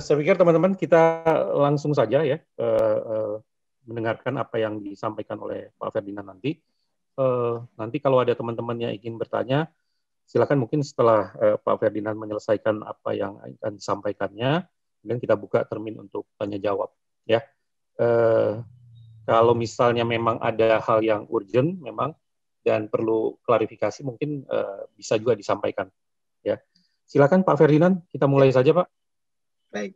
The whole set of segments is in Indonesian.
Saya pikir teman-teman kita langsung saja ya mendengarkan apa yang disampaikan oleh Pak Ferdinand nanti. Nanti kalau ada teman-teman yang ingin bertanya, silakan mungkin setelah Pak Ferdinand menyelesaikan apa yang akan disampaikannya, kemudian kita buka termin untuk tanya jawab. Ya, kalau misalnya memang ada hal yang urgent, memang dan perlu klarifikasi, mungkin bisa juga disampaikan. Ya, silakan Pak Ferdinand, kita mulai saja Pak. Baik.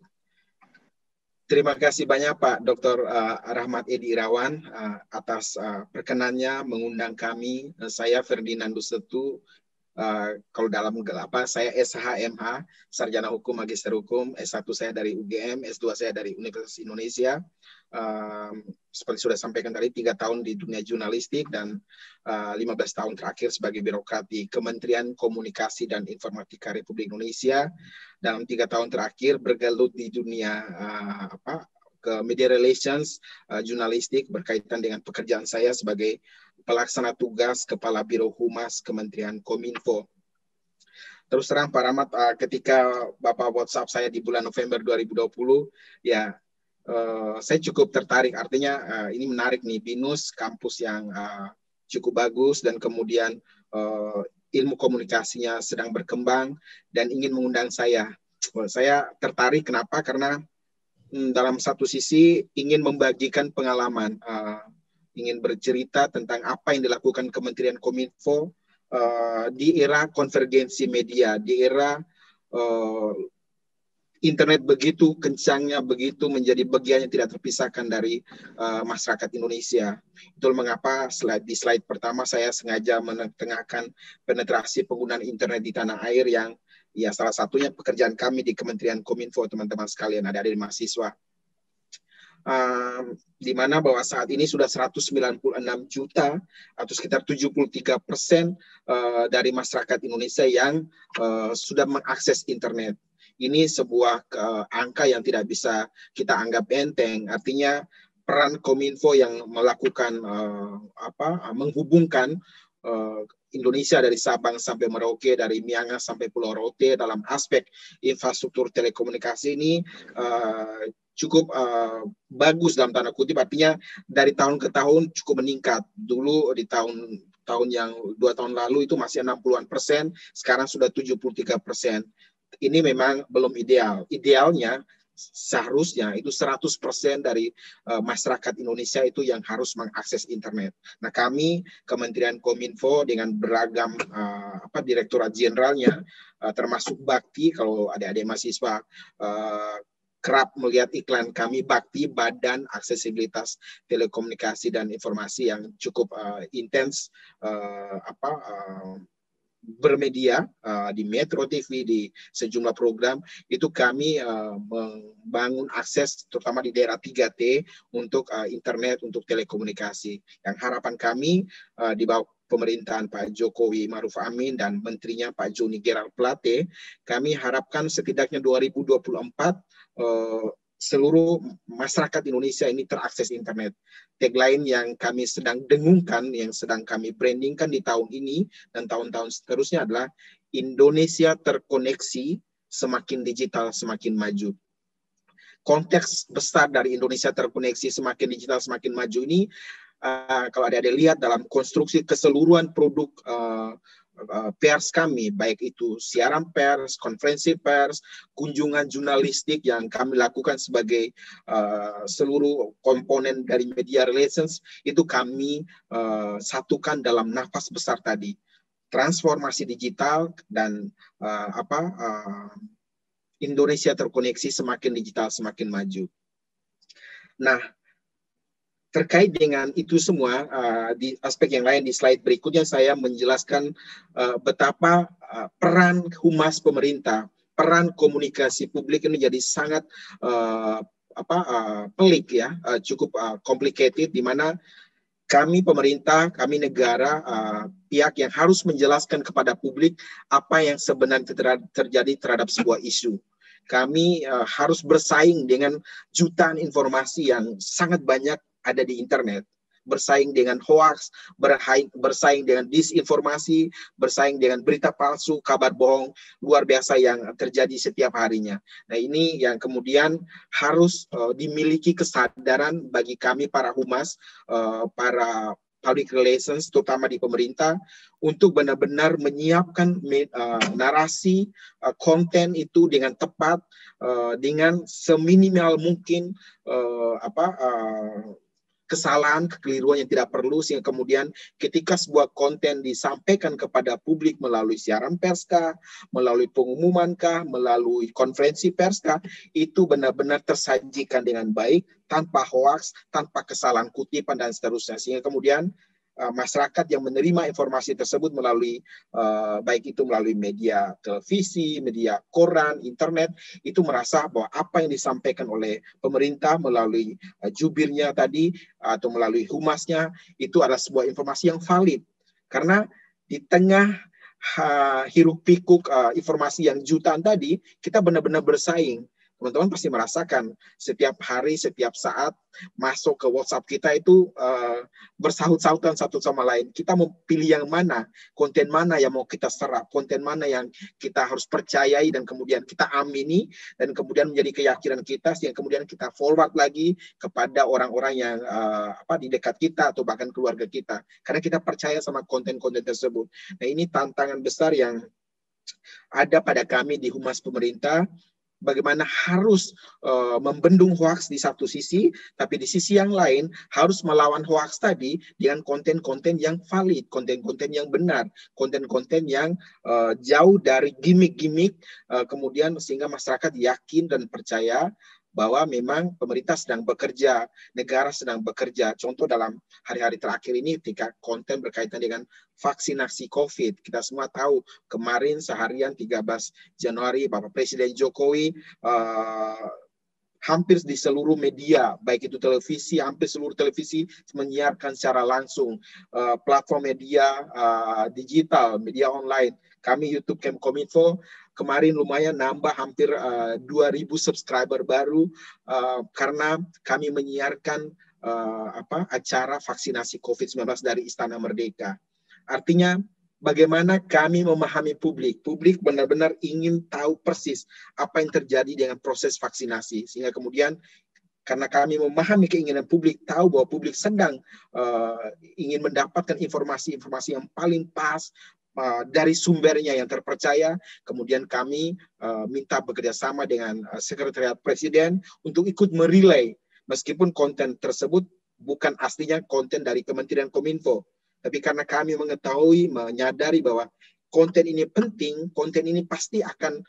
Terima kasih banyak Pak Dr. Rahmat Edi Irawan atas perkenannya mengundang kami. Saya Ferdinand Dusetu, kalau dalam saya SHMH, Sarjana Hukum, Magister Hukum, S1 saya dari UGM, S2 saya dari Universitas Indonesia. Seperti sudah sampaikan tadi, 3 tahun di dunia jurnalistik dan 15 tahun terakhir sebagai birokrat di Kementerian Komunikasi dan Informatika Republik Indonesia. Dalam 3 tahun terakhir bergelut di dunia ke media relations, jurnalistik berkaitan dengan pekerjaan saya sebagai pelaksana tugas Kepala Biro Humas Kementerian Kominfo. Terus terang Pak Rahmat, ketika Bapak WhatsApp saya di bulan November 2020, ya saya cukup tertarik. Artinya ini menarik nih, BINUS kampus yang cukup bagus dan kemudian ilmu komunikasinya sedang berkembang dan ingin mengundang saya. Saya tertarik, kenapa? Karena dalam satu sisi ingin membagikan pengalaman, ingin bercerita tentang apa yang dilakukan Kementerian Kominfo di era konvergensi media, di era internet begitu kencangnya, begitu menjadi bagian yang tidak terpisahkan dari masyarakat Indonesia. Itulah mengapa di slide pertama saya sengaja menetengahkan penetrasi penggunaan internet di tanah air yang ya salah satunya pekerjaan kami di Kementerian Kominfo, teman-teman sekalian, adik-adik mahasiswa. Di mana bahwa saat ini sudah 196 juta atau sekitar 73% dari masyarakat Indonesia yang sudah mengakses internet. Ini sebuah angka yang tidak bisa kita anggap enteng. Artinya peran Kominfo yang melakukan menghubungkan Indonesia dari Sabang sampai Merauke, dari Miangas sampai Pulau Rote dalam aspek infrastruktur telekomunikasi ini cukup bagus dalam tanda kutip, artinya dari tahun ke tahun cukup meningkat. Dulu di tahun yang 2 tahun lalu itu masih 60-an%, sekarang sudah 73%. Ini memang belum ideal. Idealnya seharusnya itu 100% dari masyarakat Indonesia itu yang harus mengakses internet. Nah, kami Kementerian Kominfo dengan beragam direktorat jenderalnya, termasuk Bakti, kalau adik-adik mahasiswa kerap melihat iklan kami, Bakti, Badan Aksesibilitas Telekomunikasi dan Informasi, yang cukup intens bermedia di Metro TV, di sejumlah program, itu kami membangun akses terutama di daerah 3T untuk internet, untuk telekomunikasi. Yang harapan kami di bawah pemerintahan Pak Jokowi Maruf Amin dan menterinya Pak Joni Gerald Plate, kami harapkan setidaknya 2024 seluruh masyarakat Indonesia ini terakses internet. Tagline yang kami sedang dengungkan, yang sedang kami brandingkan di tahun ini dan tahun-tahun seterusnya adalah Indonesia terkoneksi, semakin digital semakin maju. Konteks besar dari Indonesia terkoneksi, semakin digital semakin maju ini, kalau ada lihat dalam konstruksi keseluruhan produk pers kami, baik itu siaran pers, konferensi pers, kunjungan jurnalistik yang kami lakukan sebagai seluruh komponen dari media relations, itu kami satukan dalam nafas besar tadi, transformasi digital dan Indonesia terkoneksi, semakin digital semakin maju. Nah, terkait dengan itu semua, di aspek yang lain di slide berikutnya saya menjelaskan betapa peran humas pemerintah, peran komunikasi publik ini jadi sangat pelik ya, cukup complicated, di mana kami pemerintah, kami negara, pihak yang harus menjelaskan kepada publik apa yang sebenarnya terjadi terhadap sebuah isu. Kami harus bersaing dengan jutaan informasi yang sangat banyak ada di internet. bersaing dengan hoax, bersaing dengan disinformasi, bersaing dengan berita palsu, kabar bohong luar biasa yang terjadi setiap harinya. Nah, ini yang kemudian harus dimiliki kesadaran bagi kami para humas, para public relations, terutama di pemerintah, untuk benar-benar menyiapkan narasi, konten itu dengan tepat, dengan seminimal mungkin kesalahan, kekeliruan yang tidak perlu, sehingga kemudian ketika sebuah konten disampaikan kepada publik melalui siaran perskah, melalui pengumuman melalui konferensi perskah, itu benar-benar tersajikan dengan baik, tanpa hoaks, tanpa kesalahan kutipan dan seterusnya, sehingga kemudian masyarakat yang menerima informasi tersebut melalui baik itu melalui media televisi, media koran, internet, itu merasa bahwa apa yang disampaikan oleh pemerintah melalui jubirnya tadi atau melalui humasnya itu adalah sebuah informasi yang valid. Karena di tengah hiruk pikuk informasi yang jutaan tadi, kita benar-benar bersaing. Teman-teman pasti merasakan setiap hari, setiap saat masuk ke WhatsApp kita itu bersahut-sahutan satu sama lain. Kita mau pilih yang mana, konten mana yang mau kita serap, konten mana yang kita harus percayai dan kemudian kita amini, dan kemudian menjadi keyakinan kita, sehingga kemudian kita forward lagi kepada orang-orang yang di dekat kita atau bahkan keluarga kita. Karena kita percaya sama konten-konten tersebut. Nah, ini tantangan besar yang ada pada kami di Humas Pemerintah, bagaimana harus membendung hoaks di satu sisi, tapi di sisi yang lain harus melawan hoaks tadi dengan konten-konten yang valid, konten-konten yang benar, konten-konten yang jauh dari gimmick-gimmick, kemudian sehingga masyarakat yakin dan percaya bahwa memang pemerintah sedang bekerja, negara sedang bekerja. Contoh dalam hari-hari terakhir ini ketika konten berkaitan dengan vaksinasi COVID. Kita semua tahu kemarin seharian 13 Januari Bapak Presiden Jokowi hampir di seluruh media, baik itu televisi, hampir seluruh televisi menyiarkan secara langsung, platform media digital, media online. Kami YouTube Kemkominfo kemarin lumayan nambah hampir 2.000 subscriber baru karena kami menyiarkan acara vaksinasi COVID-19 dari Istana Merdeka. Artinya bagaimana kami memahami publik. Publik benar-benar ingin tahu persis apa yang terjadi dengan proses vaksinasi. Sehingga kemudian karena kami memahami keinginan publik, tahu bahwa publik sedang ingin mendapatkan informasi-informasi yang paling pas, dari sumbernya yang terpercaya, kemudian kami minta bekerjasama dengan Sekretariat Presiden untuk ikut merelay, meskipun konten tersebut bukan aslinya konten dari Kementerian Kominfo, tapi karena kami mengetahui, menyadari bahwa konten ini penting, konten ini pasti akan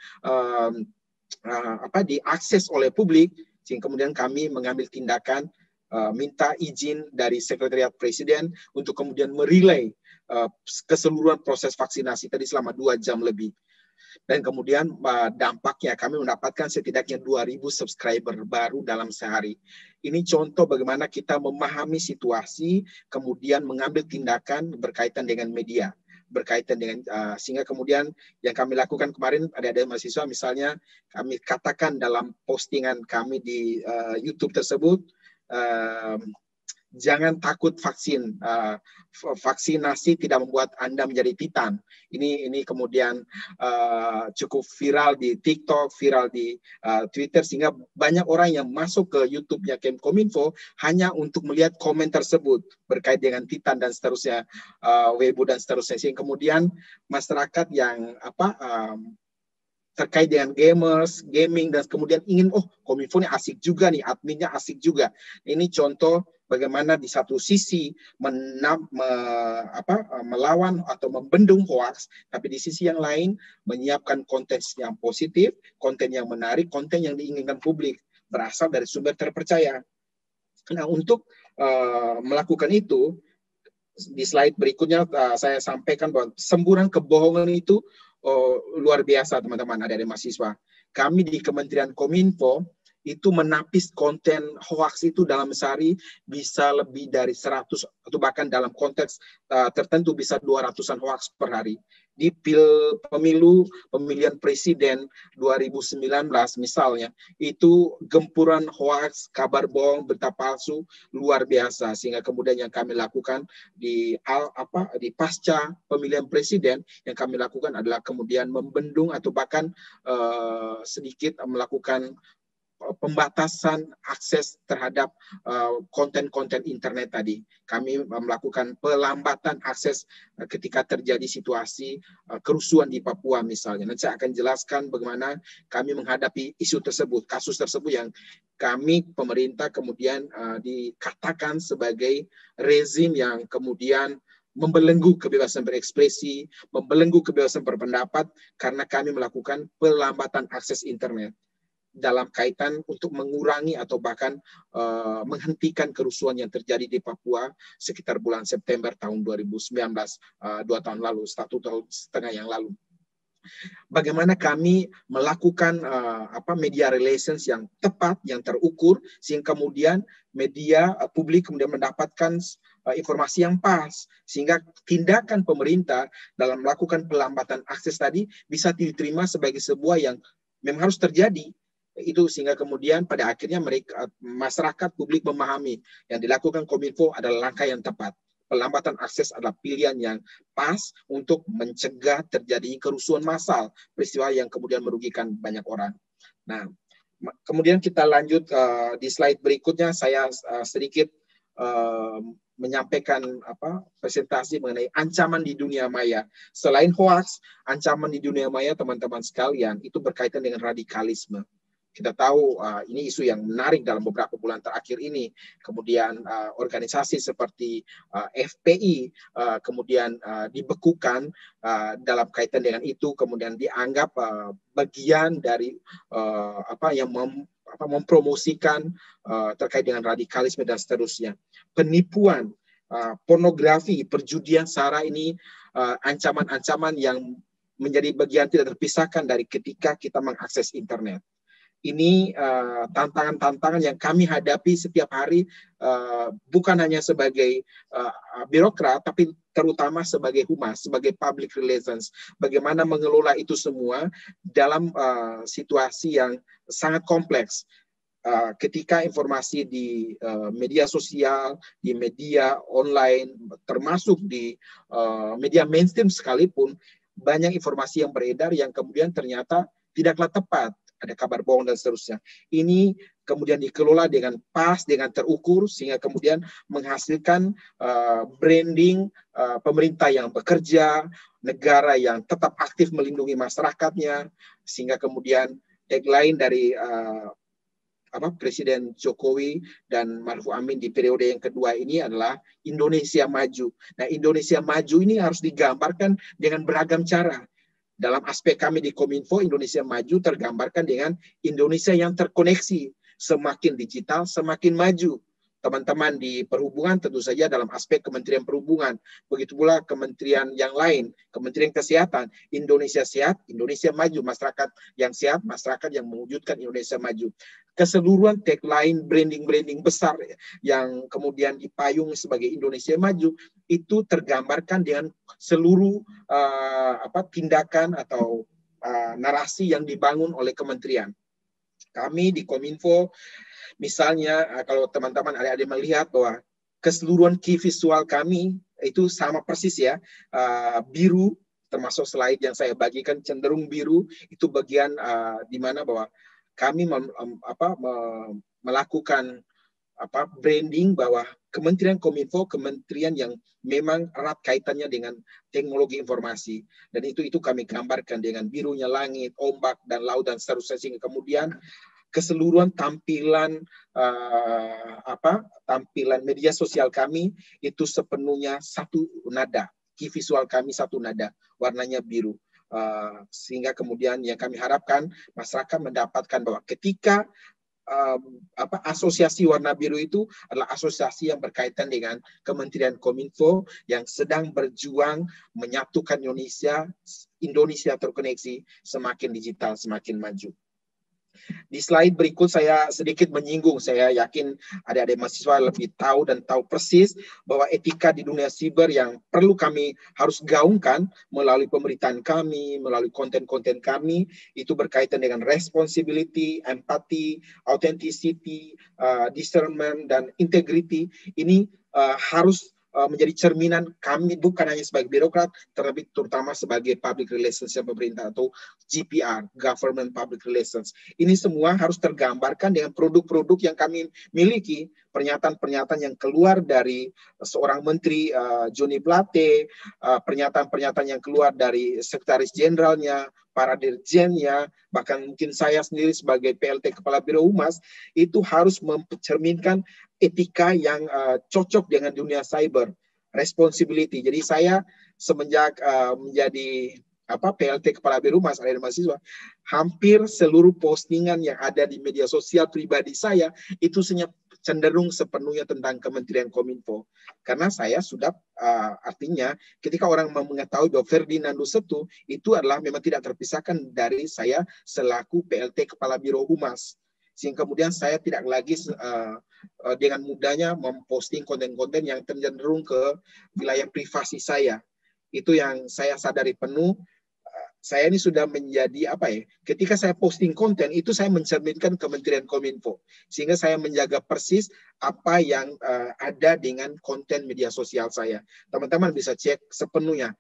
diakses oleh publik, sehingga kemudian kami mengambil tindakan minta izin dari Sekretariat Presiden untuk kemudian merelay keseluruhan proses vaksinasi tadi selama 2 jam lebih. Dan kemudian dampaknya kami mendapatkan setidaknya 2.000 subscriber baru dalam sehari. Ini contoh bagaimana kita memahami situasi, kemudian mengambil tindakan berkaitan dengan media, berkaitan dengan sehingga kemudian yang kami lakukan kemarin, ada mahasiswa misalnya kami katakan dalam postingan kami di YouTube tersebut, jangan takut vaksin. Vaksinasi tidak membuat Anda menjadi titan. Ini kemudian cukup viral di TikTok, viral di Twitter, sehingga banyak orang yang masuk ke YouTube-nya Kemkominfo hanya untuk melihat komen tersebut berkait dengan titan dan seterusnya, Weibo dan seterusnya. Sehingga kemudian masyarakat yang terkait dengan gamers, gaming, dan kemudian ingin, Kominfo ini asik juga nih, adminnya asik juga. Ini contoh bagaimana di satu sisi melawan atau membendung hoaks, tapi di sisi yang lain menyiapkan konten yang positif, konten yang menarik, konten yang diinginkan publik, berasal dari sumber terpercaya. Nah, untuk melakukan itu, di slide berikutnya saya sampaikan bahwa semburan kebohongan itu luar biasa, teman-teman, adik-adik mahasiswa. Kami di Kementerian Kominfo itu menapis konten hoax itu dalam sehari bisa lebih dari 100, atau bahkan dalam konteks tertentu bisa 200-an hoax per hari. di pemilihan presiden 2019 misalnya, itu gempuran hoax, kabar bohong, berita palsu luar biasa, sehingga kemudian yang kami lakukan di pasca pemilihan presiden, yang kami lakukan adalah kemudian membendung atau bahkan sedikit melakukan pembatasan akses terhadap konten-konten internet tadi. Kami melakukan pelambatan akses ketika terjadi situasi kerusuhan di Papua misalnya. Nanti saya akan jelaskan bagaimana kami menghadapi isu tersebut, kasus tersebut yang kami pemerintah kemudian dikatakan sebagai rezim yang kemudian membelenggu kebebasan berekspresi, membelenggu kebebasan berpendapat karena kami melakukan pelambatan akses internet dalam kaitan untuk mengurangi atau bahkan menghentikan kerusuhan yang terjadi di Papua sekitar bulan September tahun 2019, 2 tahun lalu, 1,5 tahun yang lalu. Bagaimana kami melakukan media relations yang tepat, yang terukur, sehingga kemudian media publik kemudian mendapatkan informasi yang pas, sehingga tindakan pemerintah dalam melakukan pelambatan akses tadi bisa diterima sebagai sebuah yang memang harus terjadi. Itu sehingga kemudian pada akhirnya masyarakat publik memahami yang dilakukan Kominfo adalah langkah yang tepat. Pelambatan akses adalah pilihan yang pas untuk mencegah terjadi kerusuhan massal, peristiwa yang kemudian merugikan banyak orang. Nah, kemudian kita lanjut di slide berikutnya, saya sedikit menyampaikan presentasi mengenai ancaman di dunia maya. Selain hoax, ancaman di dunia maya teman-teman sekalian itu berkaitan dengan radikalisme. Kita tahu ini isu yang menarik dalam beberapa bulan terakhir ini. Kemudian organisasi seperti FPI kemudian dibekukan dalam kaitan dengan itu, kemudian dianggap bagian dari yang mempromosikan terkait dengan radikalisme dan seterusnya. Penipuan, pornografi, perjudian sara ini ancaman-ancaman yang menjadi bagian tidak terpisahkan dari ketika kita mengakses internet. Ini tantangan-tantangan yang kami hadapi setiap hari, bukan hanya sebagai birokrat, tapi terutama sebagai humas, sebagai public relations. Bagaimana mengelola itu semua dalam situasi yang sangat kompleks. Ketika informasi di media sosial, di media online, termasuk di media mainstream sekalipun, banyak informasi yang beredar yang kemudian ternyata tidaklah tepat. Ada kabar bohong dan seterusnya. Ini kemudian dikelola dengan pas, dengan terukur, sehingga kemudian menghasilkan branding pemerintah yang bekerja, negara yang tetap aktif melindungi masyarakatnya, sehingga kemudian tagline dari Presiden Jokowi dan Maruf Amin di periode yang kedua ini adalah Indonesia Maju. Nah, Indonesia Maju ini harus digambarkan dengan beragam cara. Dalam aspek kami di Kominfo, Indonesia Maju tergambarkan dengan Indonesia yang terkoneksi. Semakin digital, semakin maju. Teman-teman di perhubungan tentu saja dalam aspek Kementerian Perhubungan. Begitu pula kementerian yang lain, Kementerian Kesehatan. Indonesia sehat, Indonesia maju. Masyarakat yang sehat, masyarakat yang mewujudkan Indonesia maju. Keseluruhan tagline branding-branding besar yang kemudian dipayung sebagai Indonesia maju, itu tergambarkan dengan seluruh tindakan atau narasi yang dibangun oleh kementerian. Kami di Kominfo, misalnya kalau teman-teman adik-adik melihat bahwa keseluruhan key visual kami itu sama persis ya, biru, termasuk slide yang saya bagikan cenderung biru, itu bagian di mana bahwa kami melakukan branding bahwa Kementerian Kominfo, kementerian yang memang erat kaitannya dengan teknologi informasi, dan itu kami gambarkan dengan birunya langit, ombak dan laut dan seterusnya, sehingga kemudian keseluruhan tampilan tampilan media sosial kami itu sepenuhnya satu nada, key visual kami satu nada, warnanya biru. Sehingga kemudian yang kami harapkan masyarakat mendapatkan bahwa ketika asosiasi warna biru itu adalah asosiasi yang berkaitan dengan Kementerian Kominfo yang sedang berjuang menyatukan Indonesia terkoneksi, semakin digital, semakin maju. Di slide berikut saya sedikit menyinggung, saya yakin adik-adik mahasiswa lebih tahu dan tahu persis bahwa etika di dunia siber yang perlu kami harus gaungkan melalui pemberitaan kami, melalui konten-konten kami, itu berkaitan dengan responsibility, empathy, authenticity, discernment, dan integrity. Ini harus menjadi cerminan kami bukan hanya sebagai birokrat, terlebih terutama sebagai public relations pemerintah atau GPR, Government Public Relations. Ini semua harus tergambarkan dengan produk-produk yang kami miliki, pernyataan-pernyataan yang keluar dari seorang menteri Johnny Plate, pernyataan-pernyataan yang keluar dari sekretaris jenderalnya, para dirjennya, bahkan mungkin saya sendiri sebagai PLT Kepala Biro Humas, itu harus mencerminkan etika yang cocok dengan dunia cyber, responsibility. Jadi saya semenjak menjadi PLT Kepala Biro Humas, adik mahasiswa, hampir seluruh postingan yang ada di media sosial pribadi saya itu cenderung sepenuhnya tentang Kementerian Kominfo. Karena saya sudah artinya ketika orang mengetahui bahwa Ferdinando Setu itu adalah memang tidak terpisahkan dari saya selaku PLT Kepala Biro Humas. Sehingga kemudian saya tidak lagi dengan mudahnya memposting konten-konten yang cenderung ke wilayah privasi saya. Itu yang saya sadari penuh. Saya ini sudah menjadi ketika saya posting konten itu saya mencerminkan Kementerian Kominfo, sehingga saya menjaga persis apa yang ada dengan konten media sosial saya. Teman-teman bisa cek sepenuhnya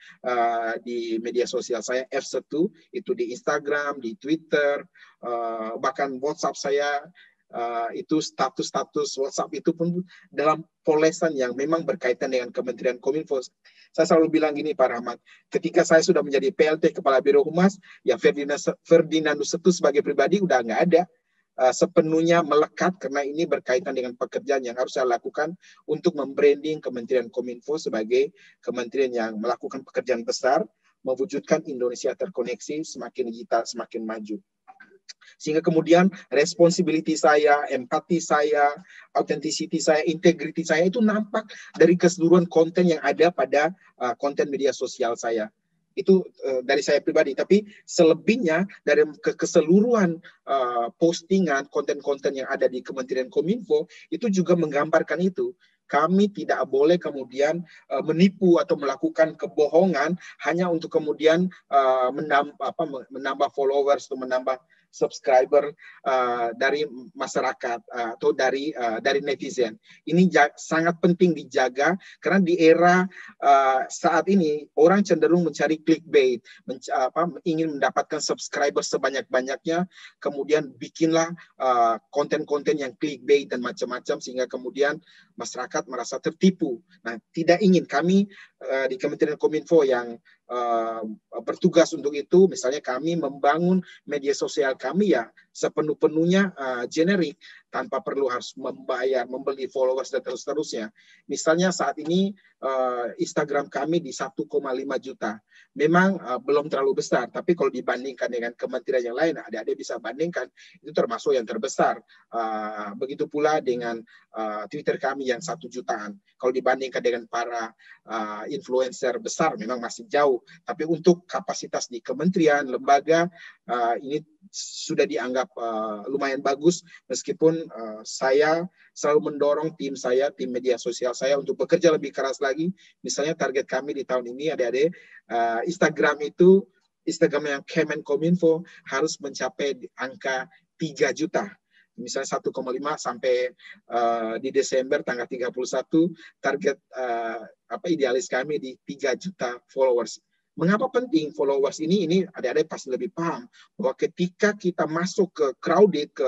di media sosial saya F1, itu di Instagram, di Twitter, bahkan WhatsApp saya. Itu status-status WhatsApp itu pun dalam polesan yang memang berkaitan dengan Kementerian Kominfo. Saya selalu bilang gini Pak Rahmat, ketika saya sudah menjadi PLT Kepala Biro Humas, ya Ferdinando Setu sebagai pribadi udah nggak ada, sepenuhnya melekat karena ini berkaitan dengan pekerjaan yang harus saya lakukan untuk membranding Kementerian Kominfo sebagai kementerian yang melakukan pekerjaan besar, mewujudkan Indonesia terkoneksi, semakin digital, semakin maju. Sehingga kemudian responsibility saya, empati saya, authenticity saya, integrity saya itu nampak dari keseluruhan konten yang ada pada konten media sosial saya. Itu dari saya pribadi, tapi selebihnya dari keseluruhan postingan konten-konten yang ada di Kementerian Kominfo itu juga menggambarkan itu. Kami tidak boleh kemudian menipu atau melakukan kebohongan hanya untuk kemudian menambah followers atau menambah subscriber dari masyarakat atau dari netizen. Ini sangat penting dijaga karena di era saat ini orang cenderung mencari clickbait, ingin mendapatkan subscriber sebanyak-banyaknya, kemudian bikinlah konten-konten yang clickbait dan macam-macam sehingga kemudian masyarakat merasa tertipu. Nah, tidak ingin kami di Kementerian Kominfo yang bertugas untuk itu, misalnya kami membangun media sosial kami ya sepenuh-penuhnya generik tanpa perlu harus membayar, membeli followers dan seterusnya. Misalnya saat ini Instagram kami di 1,5 juta. Memang belum terlalu besar, tapi kalau dibandingkan dengan kementerian yang lain, adik-adik bisa bandingkan, itu termasuk yang terbesar. Begitu pula dengan Twitter kami yang 1 jutaan. Kalau dibandingkan dengan para influencer besar, memang masih jauh. Tapi untuk kapasitas di kementerian, lembaga, ini sudah dianggap lumayan bagus, meskipun saya selalu mendorong tim saya, tim media sosial saya untuk bekerja lebih keras lagi. Misalnya target kami di tahun ini adik-adik, Instagram yang Kemenkominfo harus mencapai angka 3 juta. Misalnya 1,5 sampai di Desember tanggal 31 target idealis kami di 3 juta followers. Mengapa penting followers ini? Ini adik-adik pasti lebih paham bahwa ketika kita masuk ke crowded, ke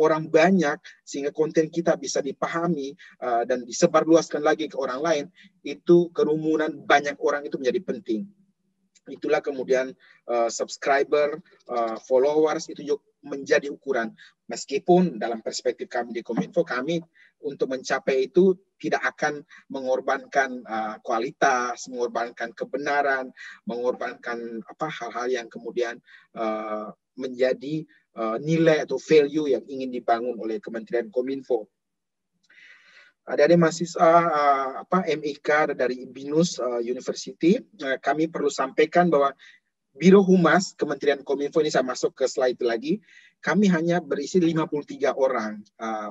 orang banyak, sehingga konten kita bisa dipahami dan disebarluaskan lagi ke orang lain, itu kerumunan banyak orang itu menjadi penting. Itulah kemudian subscriber, followers itu juga menjadi ukuran. Meskipun dalam perspektif kami di Kominfo, kami untuk mencapai itu tidak akan mengorbankan kualitas, mengorbankan kebenaran, mengorbankan hal-hal yang kemudian menjadi nilai atau value yang ingin dibangun oleh Kementerian Kominfo. Ada mahasiswa MIK dari BINUS University, kami perlu sampaikan bahwa Biro Humas Kementerian Kominfo, ini saya masuk ke slide lagi, kami hanya berisi 53 orang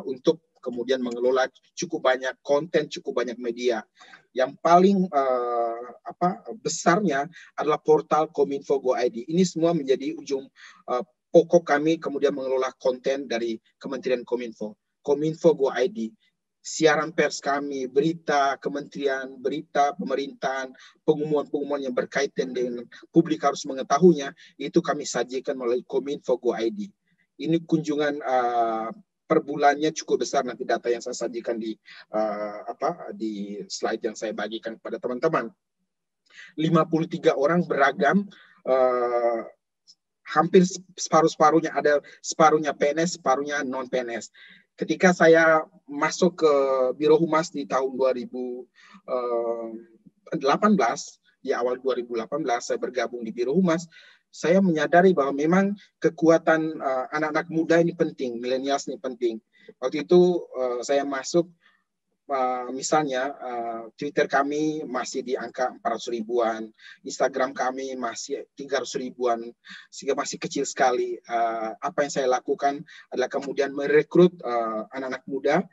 untuk kemudian mengelola cukup banyak konten, cukup banyak media. Yang paling besarnya adalah portal Kominfo Go ID. Ini semua menjadi ujung pokok kami kemudian mengelola konten dari Kementerian Kominfo. Kominfo Go ID. Siaran pers kami, berita kementerian, berita pemerintahan, pengumuman-pengumuman yang berkaitan dengan publik harus mengetahuinya, itu kami sajikan melalui Kominfo Go ID. Ini kunjungan per bulannya cukup besar, nanti data yang saya sajikan di slide yang saya bagikan kepada teman-teman. 53 orang beragam, hampir separuh-separuhnya, ada separuhnya PNS, separuhnya non-PNS. Ketika saya masuk ke Biro Humas di tahun 2018, di awal 2018 saya bergabung di Biro Humas, saya menyadari bahwa memang kekuatan anak-anak muda ini penting, milenials ini penting. Waktu itu saya masuk, misalnya Twitter kami masih di angka 400 ribuan, Instagram kami masih 300 ribuan, sehingga masih kecil sekali. Apa yang saya lakukan adalah kemudian merekrut anak-anak muda,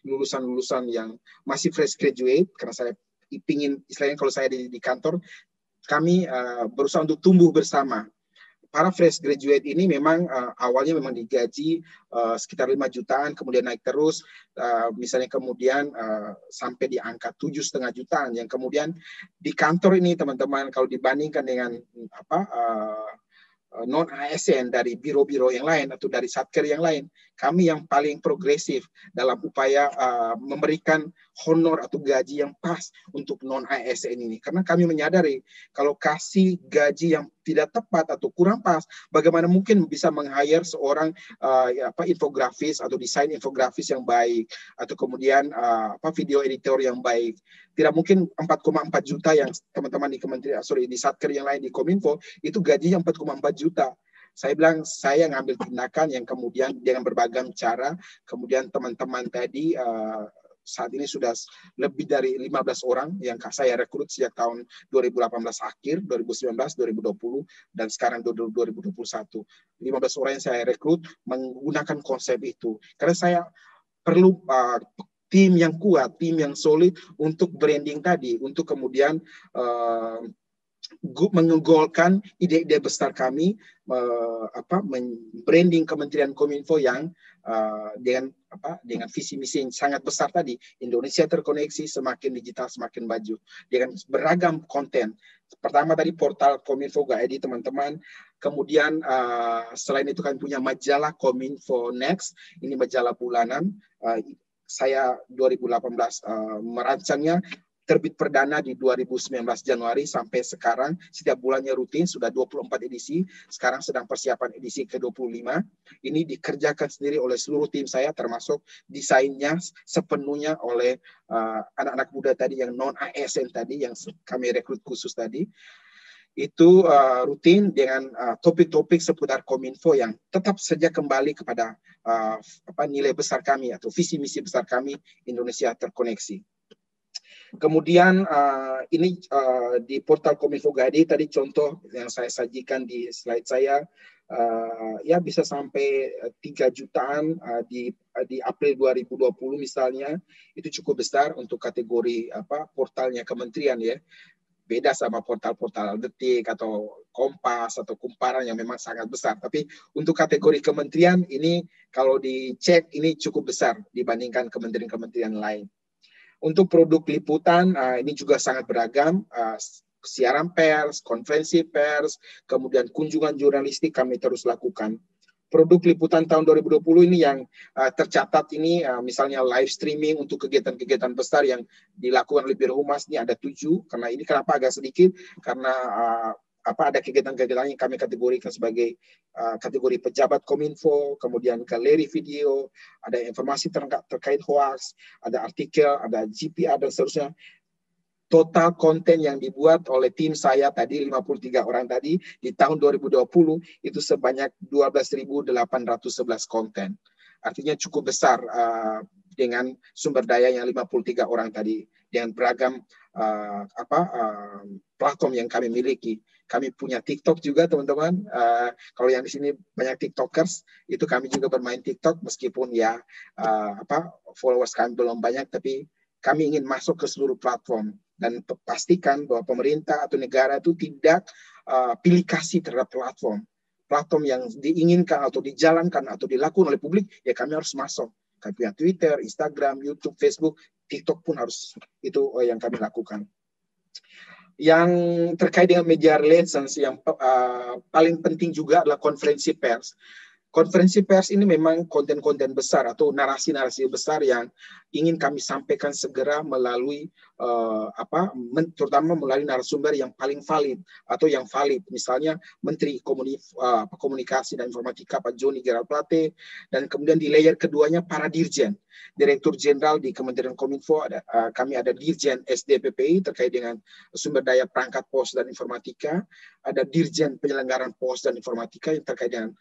lulusan-lulusan yang masih fresh graduate, karena saya ingin, istilahnya kalau saya di kantor, kami berusaha untuk tumbuh bersama. Para fresh graduate ini memang awalnya memang digaji sekitar 5 jutaan, kemudian naik terus, misalnya kemudian sampai di angka 7,5 jutaan, yang kemudian di kantor ini teman-teman, kalau dibandingkan dengan non-ASN dari biro-biro yang lain atau dari satker yang lain, kami yang paling progresif dalam upaya memberikan honor atau gaji yang pas untuk non-ASN ini. Karena kami menyadari kalau kasih gaji yang tidak tepat atau kurang pas, bagaimana mungkin bisa meng-hire seorang infografis atau desain infografis yang baik, atau kemudian video editor yang baik. Tidak mungkin 4,4 juta yang teman-teman di kementerian, di satker yang lain di Kominfo, itu gajinya 4,4 juta. Saya bilang, saya ngambil tindakan yang kemudian dengan berbagai cara, kemudian teman-teman tadi saat ini sudah lebih dari 15 orang yang saya rekrut sejak tahun 2018 akhir, 2019, 2020, dan sekarang 2021. 15 orang yang saya rekrut menggunakan konsep itu. Karena saya perlu tim yang kuat, tim yang solid untuk branding tadi, untuk kemudian menggolkan ide-ide besar kami, branding Kementerian Kominfo yang dengan visi misi yang sangat besar tadi, Indonesia terkoneksi, semakin digital, semakin maju, dengan beragam konten. Pertama tadi portal Kominfo Go ID teman-teman, kemudian selain itu kan punya majalah Kominfo Next, ini majalah bulanan. Saya 2018 merancangnya, terbit perdana di 2019 Januari sampai sekarang, setiap bulannya rutin, sudah 24 edisi, sekarang sedang persiapan edisi ke-25. Ini dikerjakan sendiri oleh seluruh tim saya, termasuk desainnya sepenuhnya oleh anak-anak muda tadi yang non-ASN tadi, yang kami rekrut khusus tadi. Itu rutin dengan topik-topik seputar Kominfo yang tetap saja kembali kepada nilai besar kami atau visi misi besar kami, Indonesia terkoneksi. Kemudian ini di portal Kominfo Go ID tadi contoh yang saya sajikan di slide saya, ya bisa sampai 3 jutaan di April 2020 misalnya, itu cukup besar untuk kategori portalnya kementerian ya. Beda sama portal-portal Detik atau Kompas atau Kumparan yang memang sangat besar. Tapi untuk kategori kementerian ini kalau dicek ini cukup besar dibandingkan kementerian-kementerian lain. Untuk produk liputan ini juga sangat beragam, siaran pers, konferensi pers, kemudian kunjungan jurnalistik kami terus lakukan. Produk liputan tahun 2020 ini yang tercatat ini misalnya live streaming untuk kegiatan-kegiatan besar yang dilakukan oleh Biro Humas ini ada 7, karena ini kenapa agak sedikit, karena ada kegiatan-kegiatan yang kami kategorikan sebagai kategori pejabat Kominfo, kemudian galeri video, ada informasi terkait hoax, ada artikel, ada GPR dan seterusnya. Total konten yang dibuat oleh tim saya tadi 53 orang tadi di tahun 2020 itu sebanyak 12.811 konten. Artinya cukup besar dengan sumber daya yang 53 orang tadi, dengan beragam platform yang kami miliki. Kami punya TikTok juga, teman-teman. Kalau yang di sini banyak TikTokers, itu kami juga bermain TikTok, meskipun ya followers kami belum banyak, tapi kami ingin masuk ke seluruh platform dan pastikan bahwa pemerintah atau negara itu tidak pilih kasih terhadap platform. Platform yang diinginkan atau dijalankan atau dilakukan oleh publik, ya kami harus masuk. Kami punya Twitter, Instagram, YouTube, Facebook, TikTok pun harus, itu yang kami lakukan. Yang terkait dengan media relations, yang paling penting juga adalah konferensi pers. Konferensi pers ini memang konten-konten besar atau narasi-narasi besar yang ingin kami sampaikan segera melalui terutama melalui narasumber yang paling valid atau yang valid. Misalnya Menteri Komunikasi dan Informatika Pak Joni Gerald Plate, dan kemudian di layer keduanya para dirjen, Direktur Jenderal di Kementerian Kominfo, kami ada Dirjen SDPPI terkait dengan sumber daya perangkat pos dan informatika, ada Dirjen Penyelenggaraan Pos dan Informatika yang terkait dengan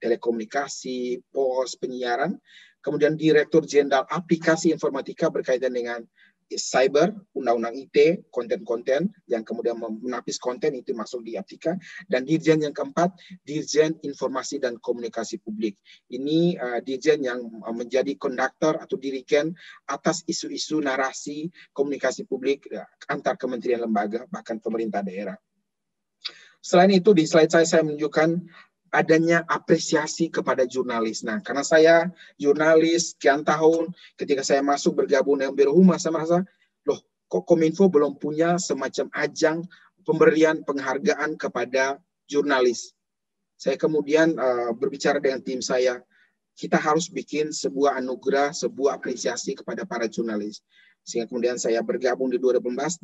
telekomunikasi, pos, penyiaran, kemudian Direktur Jenderal Aplikasi Informatika berkaitan dengan cyber, undang-undang IT, konten-konten yang kemudian menapis konten itu masuk di Aptika, dan Dirjen yang keempat, Dirjen Informasi dan Komunikasi Publik. Ini Dirjen yang menjadi konduktor atau dirigen atas isu-isu narasi komunikasi publik antar kementerian lembaga, bahkan pemerintah daerah. Selain itu, di slide saya menunjukkan adanya apresiasi kepada jurnalis. Nah, karena saya jurnalis sekian tahun, ketika saya masuk bergabung dengan Biro Humas, saya merasa, loh, kok Kominfo belum punya semacam ajang pemberian penghargaan kepada jurnalis. Saya kemudian berbicara dengan tim saya, kita harus bikin sebuah anugerah, sebuah apresiasi kepada para jurnalis. Sehingga kemudian saya bergabung di 2018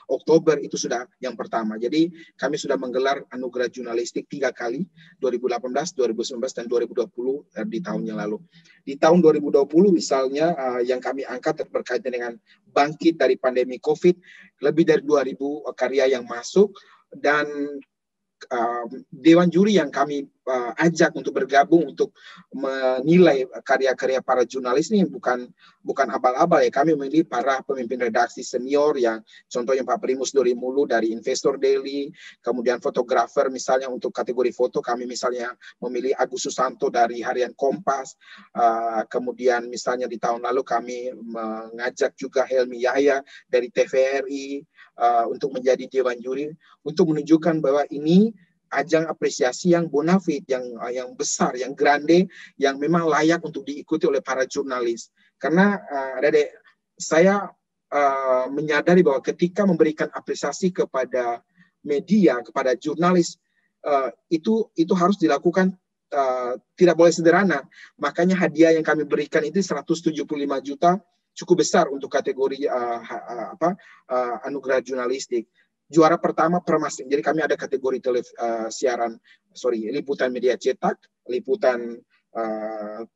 Oktober itu sudah yang pertama. Jadi kami sudah menggelar anugerah jurnalistik 3 kali, 2018, 2019, dan 2020 di tahun yang lalu. Di tahun 2020 misalnya yang kami angkat berkaitan dengan bangkit dari pandemi COVID, lebih dari 2.000 karya yang masuk, dan dewan juri yang kami ajak untuk bergabung untuk menilai karya-karya para jurnalis ini bukan abal-abal ya. Kami memilih para pemimpin redaksi senior yang contohnya Pak Primus Dorimulu dari Investor Daily, kemudian fotografer misalnya untuk kategori foto kami misalnya memilih Agus Susanto dari Harian Kompas, kemudian misalnya di tahun lalu kami mengajak juga Helmi Yahya dari TVRI untuk menjadi dewan juri untuk menunjukkan bahwa ini ajang apresiasi yang bonafit, yang besar, yang grande, yang memang layak untuk diikuti oleh para jurnalis. Karena saya menyadari bahwa ketika memberikan apresiasi kepada media, kepada jurnalis, itu harus dilakukan tidak boleh sederhana. Makanya hadiah yang kami berikan itu 175 juta, cukup besar untuk kategori anugerah jurnalistik. Juara pertama Permas. Jadi kami ada kategori liputan media cetak, liputan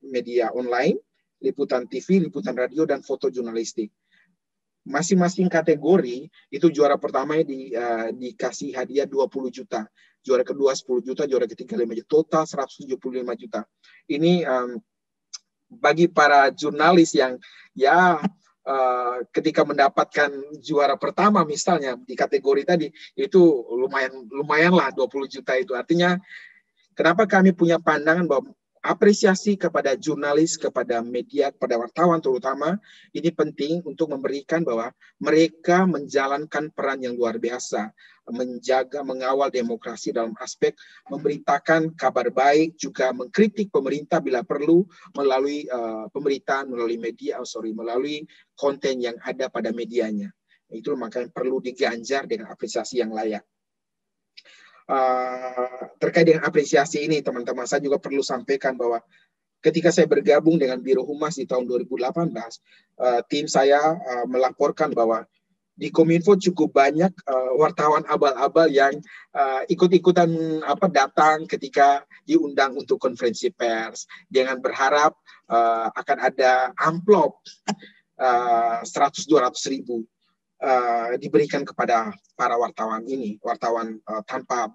media online, liputan TV, liputan radio, dan foto jurnalistik. Masing-masing kategori itu juara pertamanya dikasih hadiah 20 juta, juara kedua 10 juta, juara ketiga 5 juta, total 175 juta. Ini bagi para jurnalis yang ketika mendapatkan juara pertama misalnya di kategori tadi, itu lumayanlah 20 juta itu. Artinya kenapa kami punya pandangan bahwa apresiasi kepada jurnalis, kepada media, kepada wartawan terutama, ini penting untuk memberikan bahwa mereka menjalankan peran yang luar biasa, menjaga, mengawal demokrasi dalam aspek memberitakan kabar baik, juga mengkritik pemerintah bila perlu melalui pemberitaan, melalui media, melalui konten yang ada pada medianya. Itu makanya perlu diganjar dengan apresiasi yang layak. Terkait dengan apresiasi ini, teman-teman, saya juga perlu sampaikan bahwa ketika saya bergabung dengan Biro Humas di tahun 2018, tim saya melaporkan bahwa di Kominfo cukup banyak wartawan abal-abal yang ikut-ikutan datang ketika diundang untuk konferensi pers dengan berharap akan ada amplop 100-200 ribu. diberikan kepada para wartawan ini, wartawan tanpa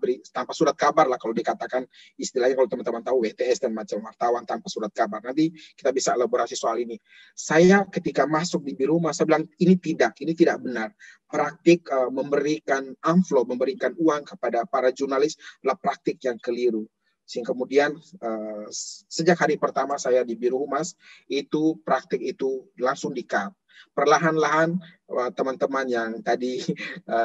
surat kabar lah kalau dikatakan istilahnya, kalau teman-teman tahu WTS dan macam wartawan tanpa surat kabar. Nanti kita bisa elaborasi soal ini. Saya ketika masuk di Biro Humas, saya bilang ini tidak benar. Praktik memberikan amplop, memberikan uang kepada para jurnalis adalah praktik yang keliru. Sehingga kemudian sejak hari pertama saya di Biro Humas, itu praktik itu langsung di-cut. Perlahan-lahan teman-teman yang tadi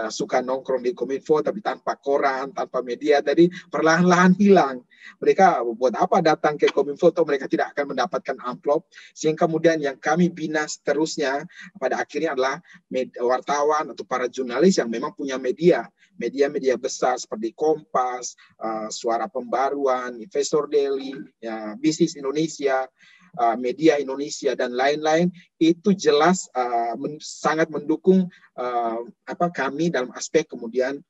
suka nongkrong di Kominfo tapi tanpa koran, tanpa media tadi, perlahan-lahan hilang. Mereka buat apa datang ke Kominfo atau mereka tidak akan mendapatkan amplop. Sehingga kemudian yang kami bina seterusnya pada akhirnya adalah wartawan atau para jurnalis yang memang punya media besar seperti Kompas, Suara Pembaruan, Investor Daily, ya, Bisnis Indonesia, Media Indonesia dan lain-lain. Itu jelas sangat mendukung kami dalam aspek kemudian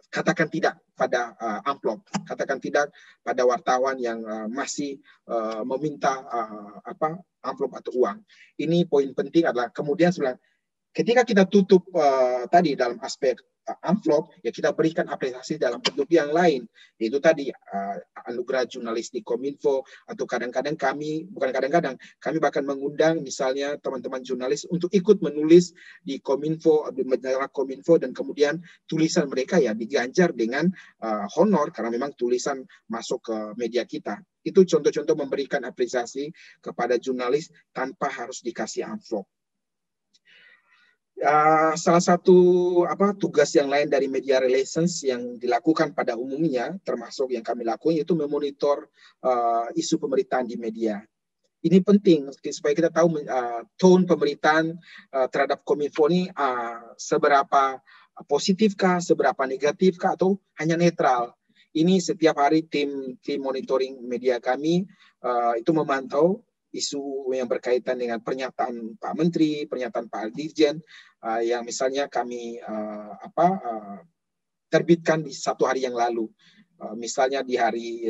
katakan tidak pada amplop, katakan tidak pada wartawan yang masih meminta amplop atau uang. Ini poin penting adalah kemudian ketika kita tutup tadi dalam aspek amplop, ya kita berikan apresiasi dalam bentuk yang lain, yaitu tadi anugerah jurnalis di Kominfo, atau kadang-kadang kami bahkan mengundang misalnya teman-teman jurnalis untuk ikut menulis di Kominfo, di majalah Kominfo, dan kemudian tulisan mereka ya diganjar dengan honor karena memang tulisan masuk ke media kita. Itu contoh-contoh memberikan apresiasi kepada jurnalis tanpa harus dikasih amplop. Salah satu tugas yang lain dari media relations yang dilakukan pada umumnya, termasuk yang kami lakukan, yaitu memonitor isu pemberitaan di media. Ini penting supaya kita tahu tone pemberitaan terhadap Kominfo ini seberapa positifkah, seberapa negatifkah, atau hanya netral. Ini setiap hari tim monitoring media kami itu memantau isu yang berkaitan dengan pernyataan Pak Menteri, pernyataan Pak Dirjen, yang misalnya kami terbitkan di satu hari yang lalu. Misalnya di hari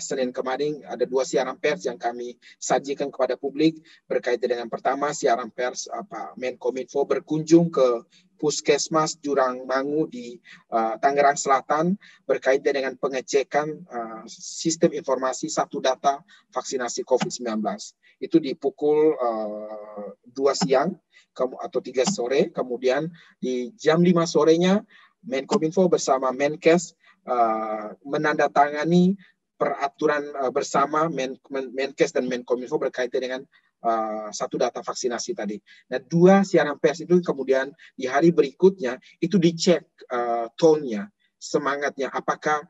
Senin kemarin ada 2 siaran pers yang kami sajikan kepada publik berkaitan dengan, pertama, siaran pers Menkominfo berkunjung ke Puskesmas Jurang Mangu di Tangerang Selatan berkaitan dengan pengecekan sistem informasi satu data vaksinasi COVID-19. Itu di pukul 2 siang atau 3 sore, kemudian di jam 5 sorenya Menkominfo bersama Menkes menandatangani peraturan bersama Menkes dan Menkominfo berkaitan dengan satu data vaksinasi tadi. Nah, 2 siaran pers itu kemudian di hari berikutnya itu dicek tone-nya, semangatnya, apakah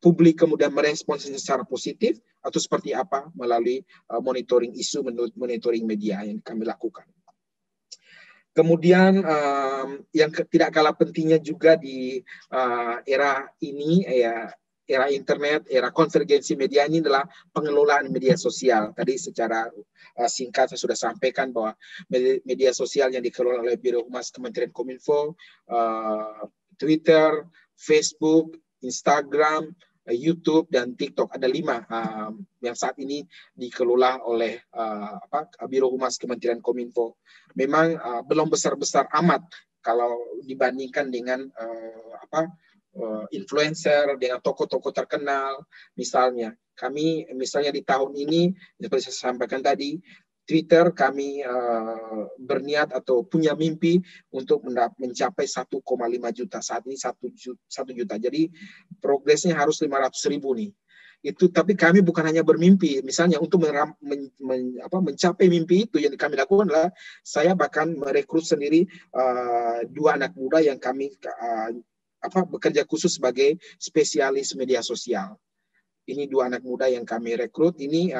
publik kemudian meresponsnya secara positif atau seperti apa melalui monitoring isu, monitoring media yang kami lakukan. Kemudian yang tidak kalah pentingnya juga di era ini, era internet, era konvergensi media ini adalah pengelolaan media sosial. Tadi secara singkat saya sudah sampaikan bahwa media sosial yang dikelola oleh Biro Humas Kementerian Kominfo, Twitter, Facebook, Instagram, YouTube, dan TikTok, ada 5 yang saat ini dikelola oleh Biro Humas Kementerian Kominfo. Memang belum besar-besar amat kalau dibandingkan dengan influencer, dengan tokoh-tokoh terkenal. Misalnya di tahun ini, seperti saya sampaikan tadi, Twitter kami berniat atau punya mimpi untuk mencapai 1,5 juta. Saat ini 1 juta. Jadi progresnya harus 500.000 nih. Itu, tapi kami bukan hanya bermimpi. Misalnya untuk mencapai mimpi itu, yang kami lakukan adalah saya bahkan merekrut sendiri 2 anak muda yang kami bekerja khusus sebagai spesialis media sosial. Ini 2 anak muda yang kami rekrut, ini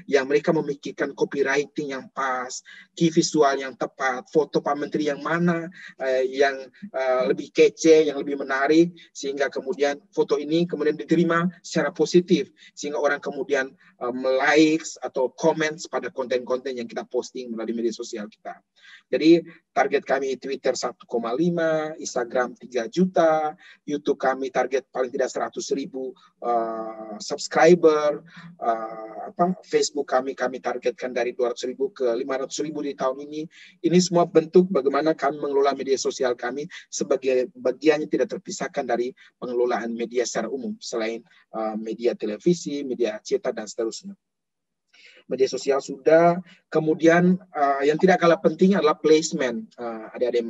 yang mereka memikirkan copywriting yang pas, key visual yang tepat, foto Pak Menteri yang mana yang lebih kece, yang lebih menarik, sehingga kemudian foto ini kemudian diterima secara positif, sehingga orang kemudian likes atau comments pada konten-konten yang kita posting melalui media sosial kita. Jadi target kami Twitter 1,5, Instagram 3 juta, YouTube kami target paling tidak 100.000 subscriber, Facebook kami targetkan dari 200.000 ke 500.000 di tahun ini. Ini semua bentuk bagaimana kami mengelola media sosial kami sebagai bagiannya tidak terpisahkan dari pengelolaan media secara umum, selain media televisi, media cetak, dan seterusnya. Media sosial sudah, kemudian yang tidak kalah penting adalah placement. Adik-adik,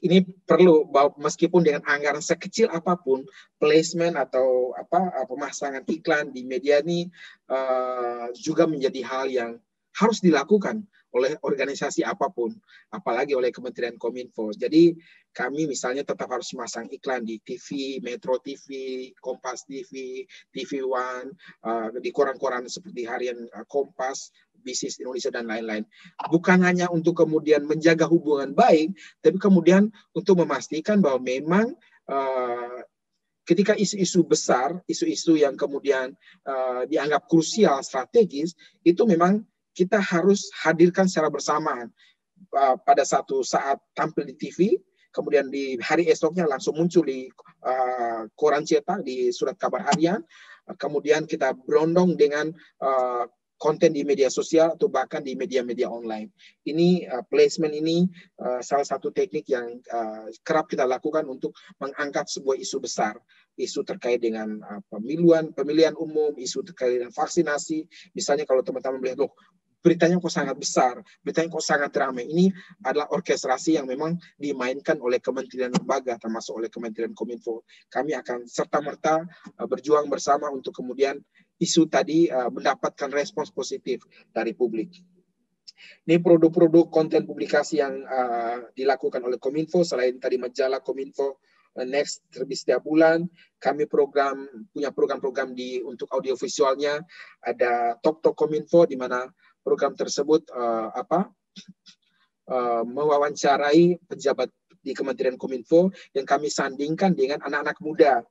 ini perlu, meskipun dengan anggaran sekecil apapun, placement atau pemasangan iklan di media ini juga menjadi hal yang harus dilakukan oleh organisasi apapun, apalagi oleh Kementerian Kominfo. Jadi kami misalnya tetap harus memasang iklan di TV, Metro TV, Kompas TV, TV One, di koran-koran seperti harian Kompas, Bisnis Indonesia, dan lain-lain. Bukan hanya untuk kemudian menjaga hubungan baik, tapi kemudian untuk memastikan bahwa memang ketika isu-isu besar, isu-isu yang kemudian dianggap krusial, strategis, itu memang kita harus hadirkan secara bersamaan. Pada satu saat tampil di TV, kemudian di hari esoknya langsung muncul di koran cetak, di surat kabar harian, kemudian kita berondong dengan konten di media sosial atau bahkan di media-media online. Ini placement ini salah satu teknik yang kerap kita lakukan untuk mengangkat sebuah isu besar, isu terkait dengan pemilihan umum, isu terkait dengan vaksinasi. Misalnya kalau teman-teman melihat, loh, beritanya kok sangat besar, beritanya kok sangat ramai. Ini adalah orkestrasi yang memang dimainkan oleh kementerian lembaga, termasuk oleh Kementerian Kominfo. Kami akan serta-merta berjuang bersama untuk kemudian isu tadi mendapatkan respons positif dari publik. Ini produk-produk konten publikasi yang dilakukan oleh Kominfo. Selain tadi majalah Kominfo Next terbit setiap bulan, kami punya program-program untuk audiovisualnya. Ada Talk Kominfo, di mana program tersebut mewawancarai pejabat di Kementerian Kominfo yang kami sandingkan dengan anak-anak muda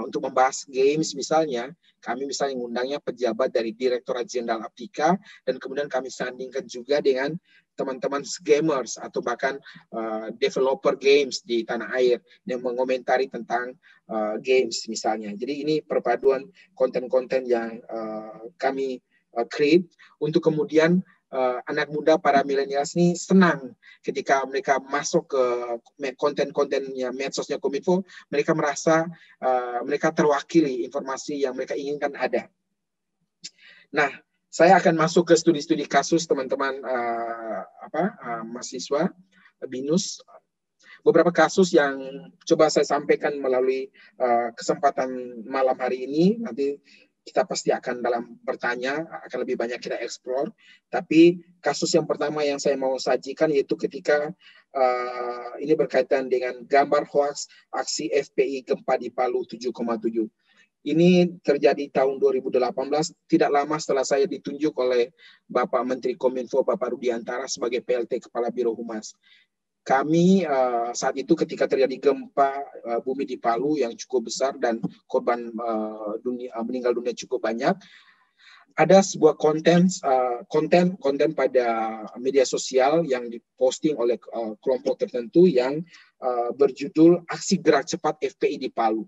untuk membahas games. Misalnya kami mengundangnya pejabat dari Direktorat Jenderal Aptika, dan kemudian kami sandingkan juga dengan teman-teman gamers atau bahkan developer games di tanah air yang mengomentari tentang games misalnya. Jadi ini perpaduan konten-konten yang kami create untuk kemudian anak muda, para milenials ini senang ketika mereka masuk ke konten-kontennya medsosnya Kominfo. Mereka merasa mereka terwakili, informasi yang mereka inginkan ada. Nah, saya akan masuk ke studi-studi kasus teman-teman mahasiswa BINUS. Beberapa kasus yang coba saya sampaikan melalui kesempatan malam hari ini. Nanti kita pasti akan dalam bertanya, akan lebih banyak kita eksplor. Tapi kasus yang pertama yang saya mau sajikan yaitu ketika ini berkaitan dengan gambar hoaks aksi FPI gempa di Palu 7,7. Ini terjadi tahun 2018, tidak lama setelah saya ditunjuk oleh Bapak Menteri Kominfo, Bapak Rudiantara, sebagai PLT Kepala Biro Humas. Kami saat itu ketika terjadi gempa bumi di Palu yang cukup besar dan korban meninggal dunia cukup banyak, ada sebuah konten pada media sosial yang diposting oleh kelompok tertentu yang berjudul Aksi Gerak Cepat FPI di Palu.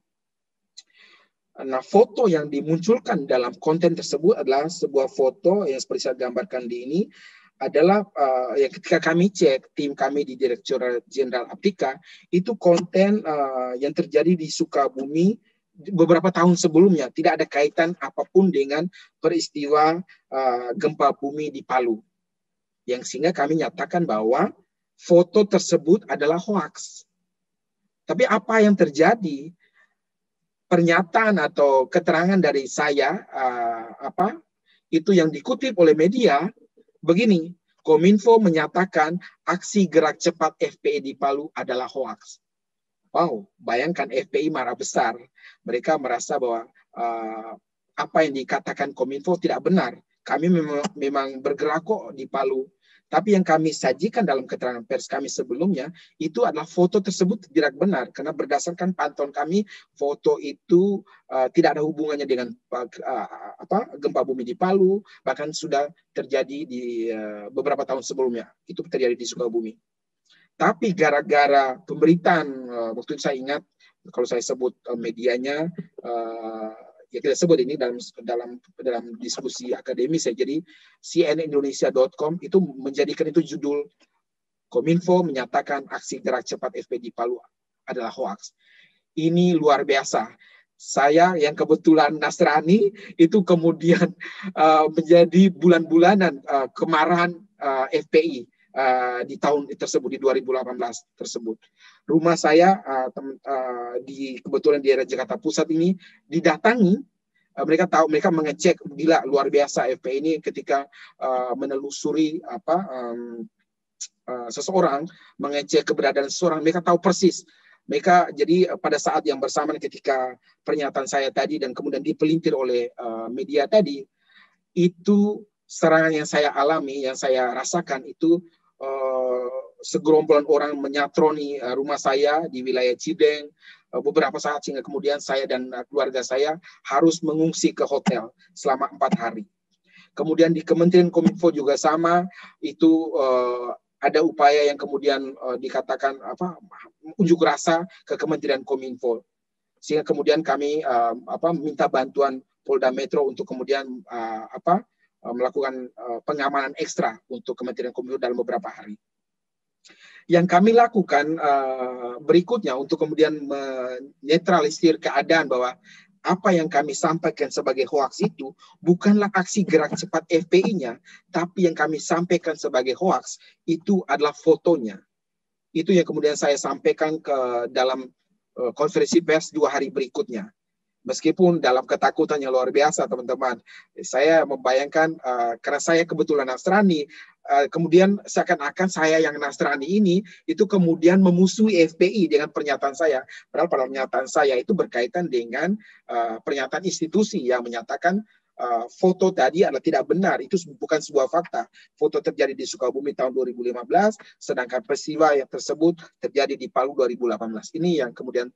Nah, foto yang dimunculkan dalam konten tersebut adalah sebuah foto yang seperti saya gambarkan di ini, adalah yang ketika kami cek, tim kami di Direktorat Jenderal Aptika, itu konten yang terjadi di Sukabumi beberapa tahun sebelumnya, tidak ada kaitan apapun dengan peristiwa gempa bumi di Palu. Yang sehingga kami nyatakan bahwa foto tersebut adalah hoaks. Tapi apa yang terjadi? Pernyataan atau keterangan dari saya, itu yang dikutip oleh media, begini, Kominfo menyatakan aksi gerak cepat FPI di Palu adalah hoaks. Wow, bayangkan FPI marah besar. Mereka merasa bahwa apa yang dikatakan Kominfo tidak benar. Kami memang bergerak kok di Palu. Tapi yang kami sajikan dalam keterangan pers kami sebelumnya, itu adalah foto tersebut tidak benar. Karena berdasarkan pantauan kami, foto itu tidak ada hubungannya dengan gempa bumi di Palu, bahkan sudah terjadi di beberapa tahun sebelumnya. Itu terjadi di Sukabumi. Tapi gara-gara pemberitaan, waktu itu saya ingat, kalau saya sebut medianya, ya kita sebut ini dalam diskusi akademis ya. Jadi cnnindonesia.com itu menjadikan itu judul Kominfo menyatakan aksi gerak cepat FPI di Palu adalah hoax. Ini luar biasa. Saya yang kebetulan Nasrani itu kemudian menjadi bulan-bulanan kemarahan FPI di tahun tersebut, di 2018 tersebut. Rumah saya kebetulan di daerah Jakarta Pusat ini didatangi. Mereka mengecek, gila luar biasa FPI ini ketika menelusuri seseorang, mengecek keberadaan seseorang, mereka tahu persis. Mereka jadi pada saat yang bersamaan ketika pernyataan saya tadi dan kemudian dipelintir oleh media tadi, itu serangan yang saya alami, yang saya rasakan itu segerombolan orang menyatroni rumah saya di wilayah Cideng beberapa saat, sehingga kemudian saya dan keluarga saya harus mengungsi ke hotel selama 4 hari. Kemudian di Kementerian Kominfo juga sama, itu ada upaya yang kemudian dikatakan unjuk rasa ke Kementerian Kominfo, sehingga kemudian kami minta bantuan Polda Metro untuk kemudian melakukan pengamanan ekstra untuk Kementerian Kominfo dalam beberapa hari. Yang kami lakukan berikutnya untuk kemudian menetralisir keadaan bahwa apa yang kami sampaikan sebagai hoaks itu bukanlah aksi gerak cepat FPI-nya, tapi yang kami sampaikan sebagai hoaks itu adalah fotonya. Itu yang kemudian saya sampaikan ke dalam konferensi pers 2 hari berikutnya. Meskipun dalam ketakutan yang luar biasa, teman-teman, saya membayangkan karena saya kebetulan Nasrani, kemudian seakan-akan saya yang Nasrani ini itu kemudian memusuhi FPI dengan pernyataan saya. Padahal pada pernyataan saya itu berkaitan dengan pernyataan institusi yang menyatakan foto tadi adalah tidak benar, itu bukan sebuah fakta. Foto terjadi di Sukabumi tahun 2015, sedangkan peristiwa yang tersebut terjadi di Palu 2018. Ini yang kemudian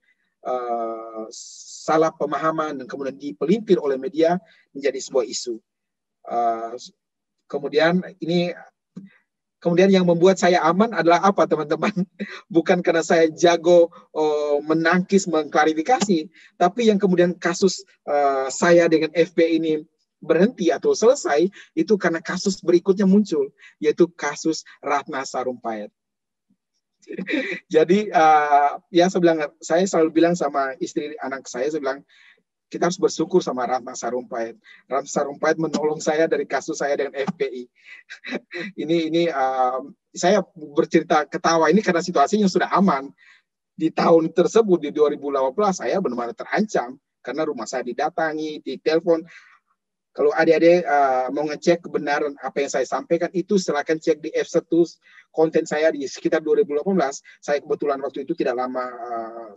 salah pemahaman dan kemudian dipelintir oleh media menjadi sebuah isu. Kemudian yang membuat saya aman adalah apa, teman-teman? Bukan karena saya jago menangkis, mengklarifikasi, tapi yang kemudian kasus saya dengan FPI ini berhenti atau selesai itu karena kasus berikutnya muncul, yaitu kasus Ratna Sarumpait. Jadi saya selalu bilang sama istri anak saya bilang, kita harus bersyukur sama Ratna Sarumpait. Ratna Sarumpait menolong saya dari kasus saya dengan FPI. Ini saya bercerita ketawa ini karena situasinya sudah aman. Di tahun tersebut, di 2018, saya benar-benar terancam karena rumah saya didatangi, ditelepon. Kalau adik-adik mau ngecek kebenaran apa yang saya sampaikan, itu silakan cek di F1 konten saya di sekitar 2018. Saya kebetulan waktu itu tidak lama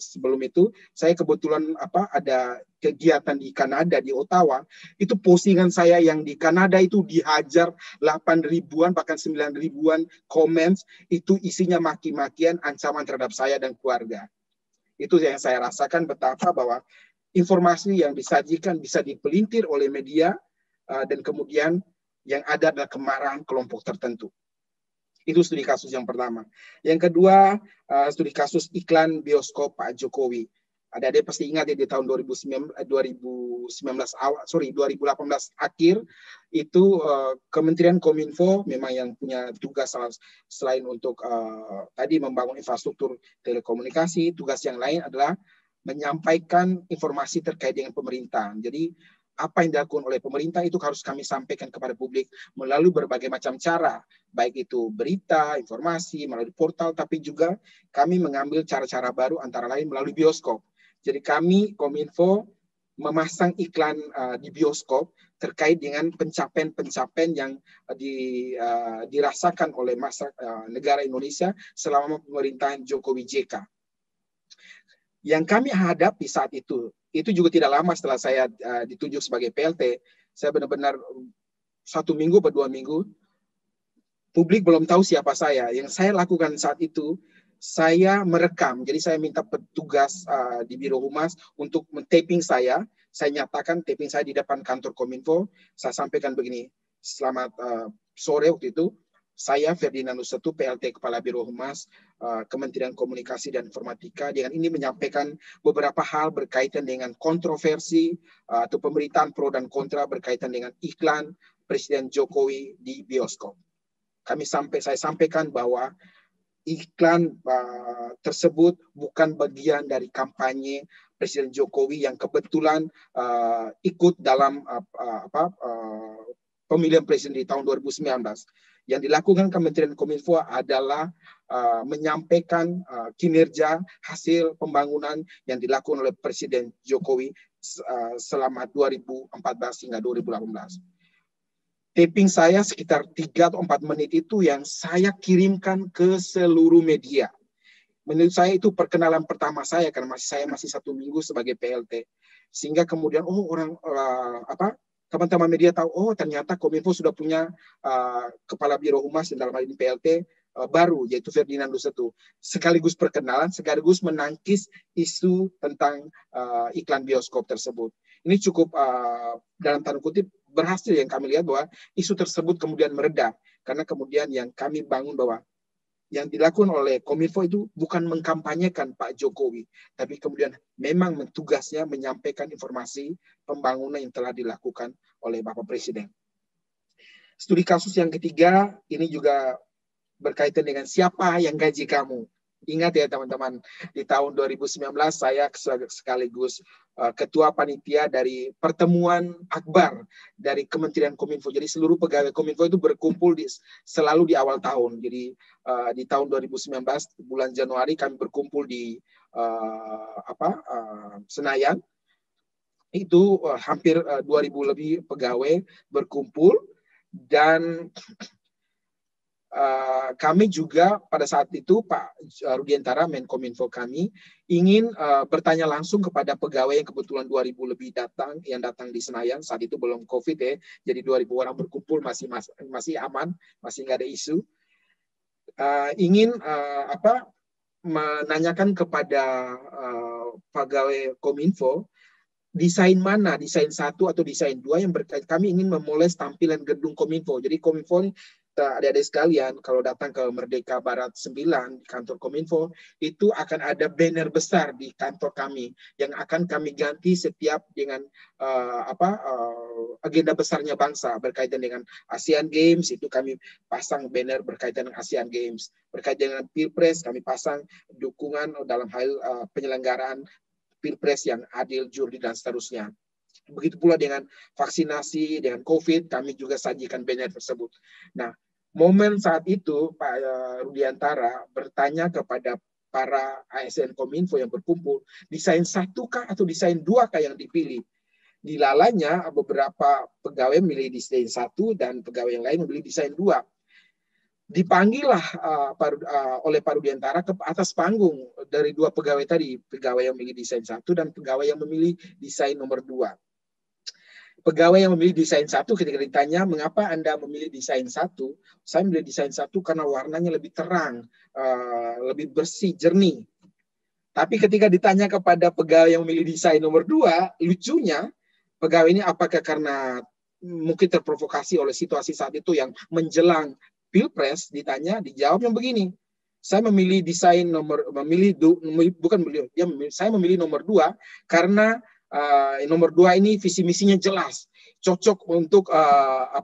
sebelum itu, saya kebetulan ada kegiatan di Kanada, di Ottawa. Itu postingan saya yang di Kanada itu dihajar 8 ribuan, bahkan 9 ribuan comments. Itu isinya maki-makian, ancaman terhadap saya dan keluarga. Itu yang saya rasakan betapa bahwa informasi yang disajikan bisa dipelintir oleh media, dan kemudian yang ada adalah kemarahan kelompok tertentu. Itu studi kasus yang pertama. Yang kedua, studi kasus iklan bioskop Pak Jokowi. Adik-adik pasti ingat ya, di tahun 2018 akhir itu Kementerian Kominfo memang yang punya tugas selain untuk tadi membangun infrastruktur telekomunikasi, tugas yang lain adalah menyampaikan informasi terkait dengan pemerintahan. Jadi apa yang dilakukan oleh pemerintah itu harus kami sampaikan kepada publik melalui berbagai macam cara, baik itu berita, informasi, melalui portal, tapi juga kami mengambil cara-cara baru antara lain melalui bioskop. Jadi kami Kominfo memasang iklan di bioskop terkait dengan pencapaian-pencapaian yang dirasakan oleh negara Indonesia selama pemerintahan Jokowi JK. Yang kami hadapi saat itu juga tidak lama setelah saya ditunjuk sebagai PLT, saya benar-benar 1 minggu atau 2 minggu, publik belum tahu siapa saya. Yang saya lakukan saat itu, saya merekam. Jadi saya minta petugas di Biro Humas untuk men-taping saya. Saya nyatakan taping saya di depan kantor Kominfo. Saya sampaikan begini, selamat sore waktu itu. Saya Ferdinand Dusetu, PLT Kepala Biro Humas Kementerian Komunikasi dan Informatika, dengan ini menyampaikan beberapa hal berkaitan dengan kontroversi atau pemberitaan pro dan kontra berkaitan dengan iklan Presiden Jokowi di bioskop. Saya sampaikan bahwa iklan tersebut bukan bagian dari kampanye Presiden Jokowi yang kebetulan ikut dalam pemilihan presiden di tahun 2019. Yang dilakukan Kementerian Kominfo adalah menyampaikan kinerja hasil pembangunan yang dilakukan oleh Presiden Jokowi selama 2014 hingga 2018. Taping saya sekitar 3 atau 4 menit itu yang saya kirimkan ke seluruh media. Menurut saya itu perkenalan pertama saya karena saya masih 1 minggu sebagai PLT. Sehingga kemudian teman-teman media tahu, ternyata Kominfo sudah punya kepala Biro Humas dalam hal ini PLT baru, yaitu Ferdinand Dusetu. Sekaligus perkenalan, sekaligus menangkis isu tentang iklan bioskop tersebut. Ini cukup dalam tanda kutip berhasil yang kami lihat bahwa isu tersebut kemudian mereda. Karena kemudian yang kami bangun bahwa yang dilakukan oleh Kominfo itu bukan mengkampanyekan Pak Jokowi, tapi kemudian memang tugasnya menyampaikan informasi pembangunan yang telah dilakukan oleh Bapak Presiden. Studi kasus yang ketiga, ini juga berkaitan dengan siapa yang gaji kamu. Ingat ya teman-teman, di tahun 2019 saya sekaligus ketua panitia dari pertemuan akbar dari Kementerian Kominfo. Jadi seluruh pegawai Kominfo itu berkumpul selalu di awal tahun. Jadi di tahun 2019 bulan Januari kami berkumpul di Senayan. Itu hampir 2.000 lebih pegawai berkumpul, dan kami juga pada saat itu Pak Rudiantara, Menkominfo kami, ingin bertanya langsung kepada pegawai yang kebetulan 2.000 lebih yang datang di Senayan. Saat itu belum COVID ya, jadi 2.000 orang berkumpul masih aman, masih nggak ada isu. Ingin menanyakan kepada pegawai Kominfo, desain mana, desain 1 atau desain 2 yang berkait. Kami ingin memoles tampilan gedung Kominfo. Jadi Kominfo ini, adik-adik sekalian, kalau datang ke Merdeka Barat 9, kantor Kominfo, itu akan ada banner besar di kantor kami yang akan kami ganti setiap dengan agenda besarnya bangsa berkaitan dengan ASEAN Games. Itu kami pasang banner berkaitan dengan ASEAN Games. Berkaitan dengan Pilpres, kami pasang dukungan dalam hal penyelenggaraan Pilpres yang adil, jurdil, dan seterusnya. Begitu pula dengan vaksinasi, dengan COVID, kami juga sajikan banner tersebut. Nah, momen saat itu Pak Rudiantara bertanya kepada para ASN Kominfo yang berkumpul, desain 1 kah atau desain 2 kah yang dipilih? Dilalanya beberapa pegawai memilih desain 1 dan pegawai yang lain memilih desain 2. Dipanggillah oleh Pak Rudiantara ke atas panggung dari 2 pegawai tadi, pegawai yang memilih desain 1 dan pegawai yang memilih desain nomor 2. Pegawai yang memilih desain 1 ketika ditanya, mengapa Anda memilih desain 1? Saya memilih desain 1 karena warnanya lebih terang, lebih bersih, jernih. Tapi ketika ditanya kepada pegawai yang memilih desain nomor 2, lucunya pegawai ini apakah karena mungkin terprovokasi oleh situasi saat itu yang menjelang Pilpres, ditanya, dijawab yang begini, saya memilih desain saya memilih nomor 2 karena nomor 2 ini visi misinya jelas, cocok untuk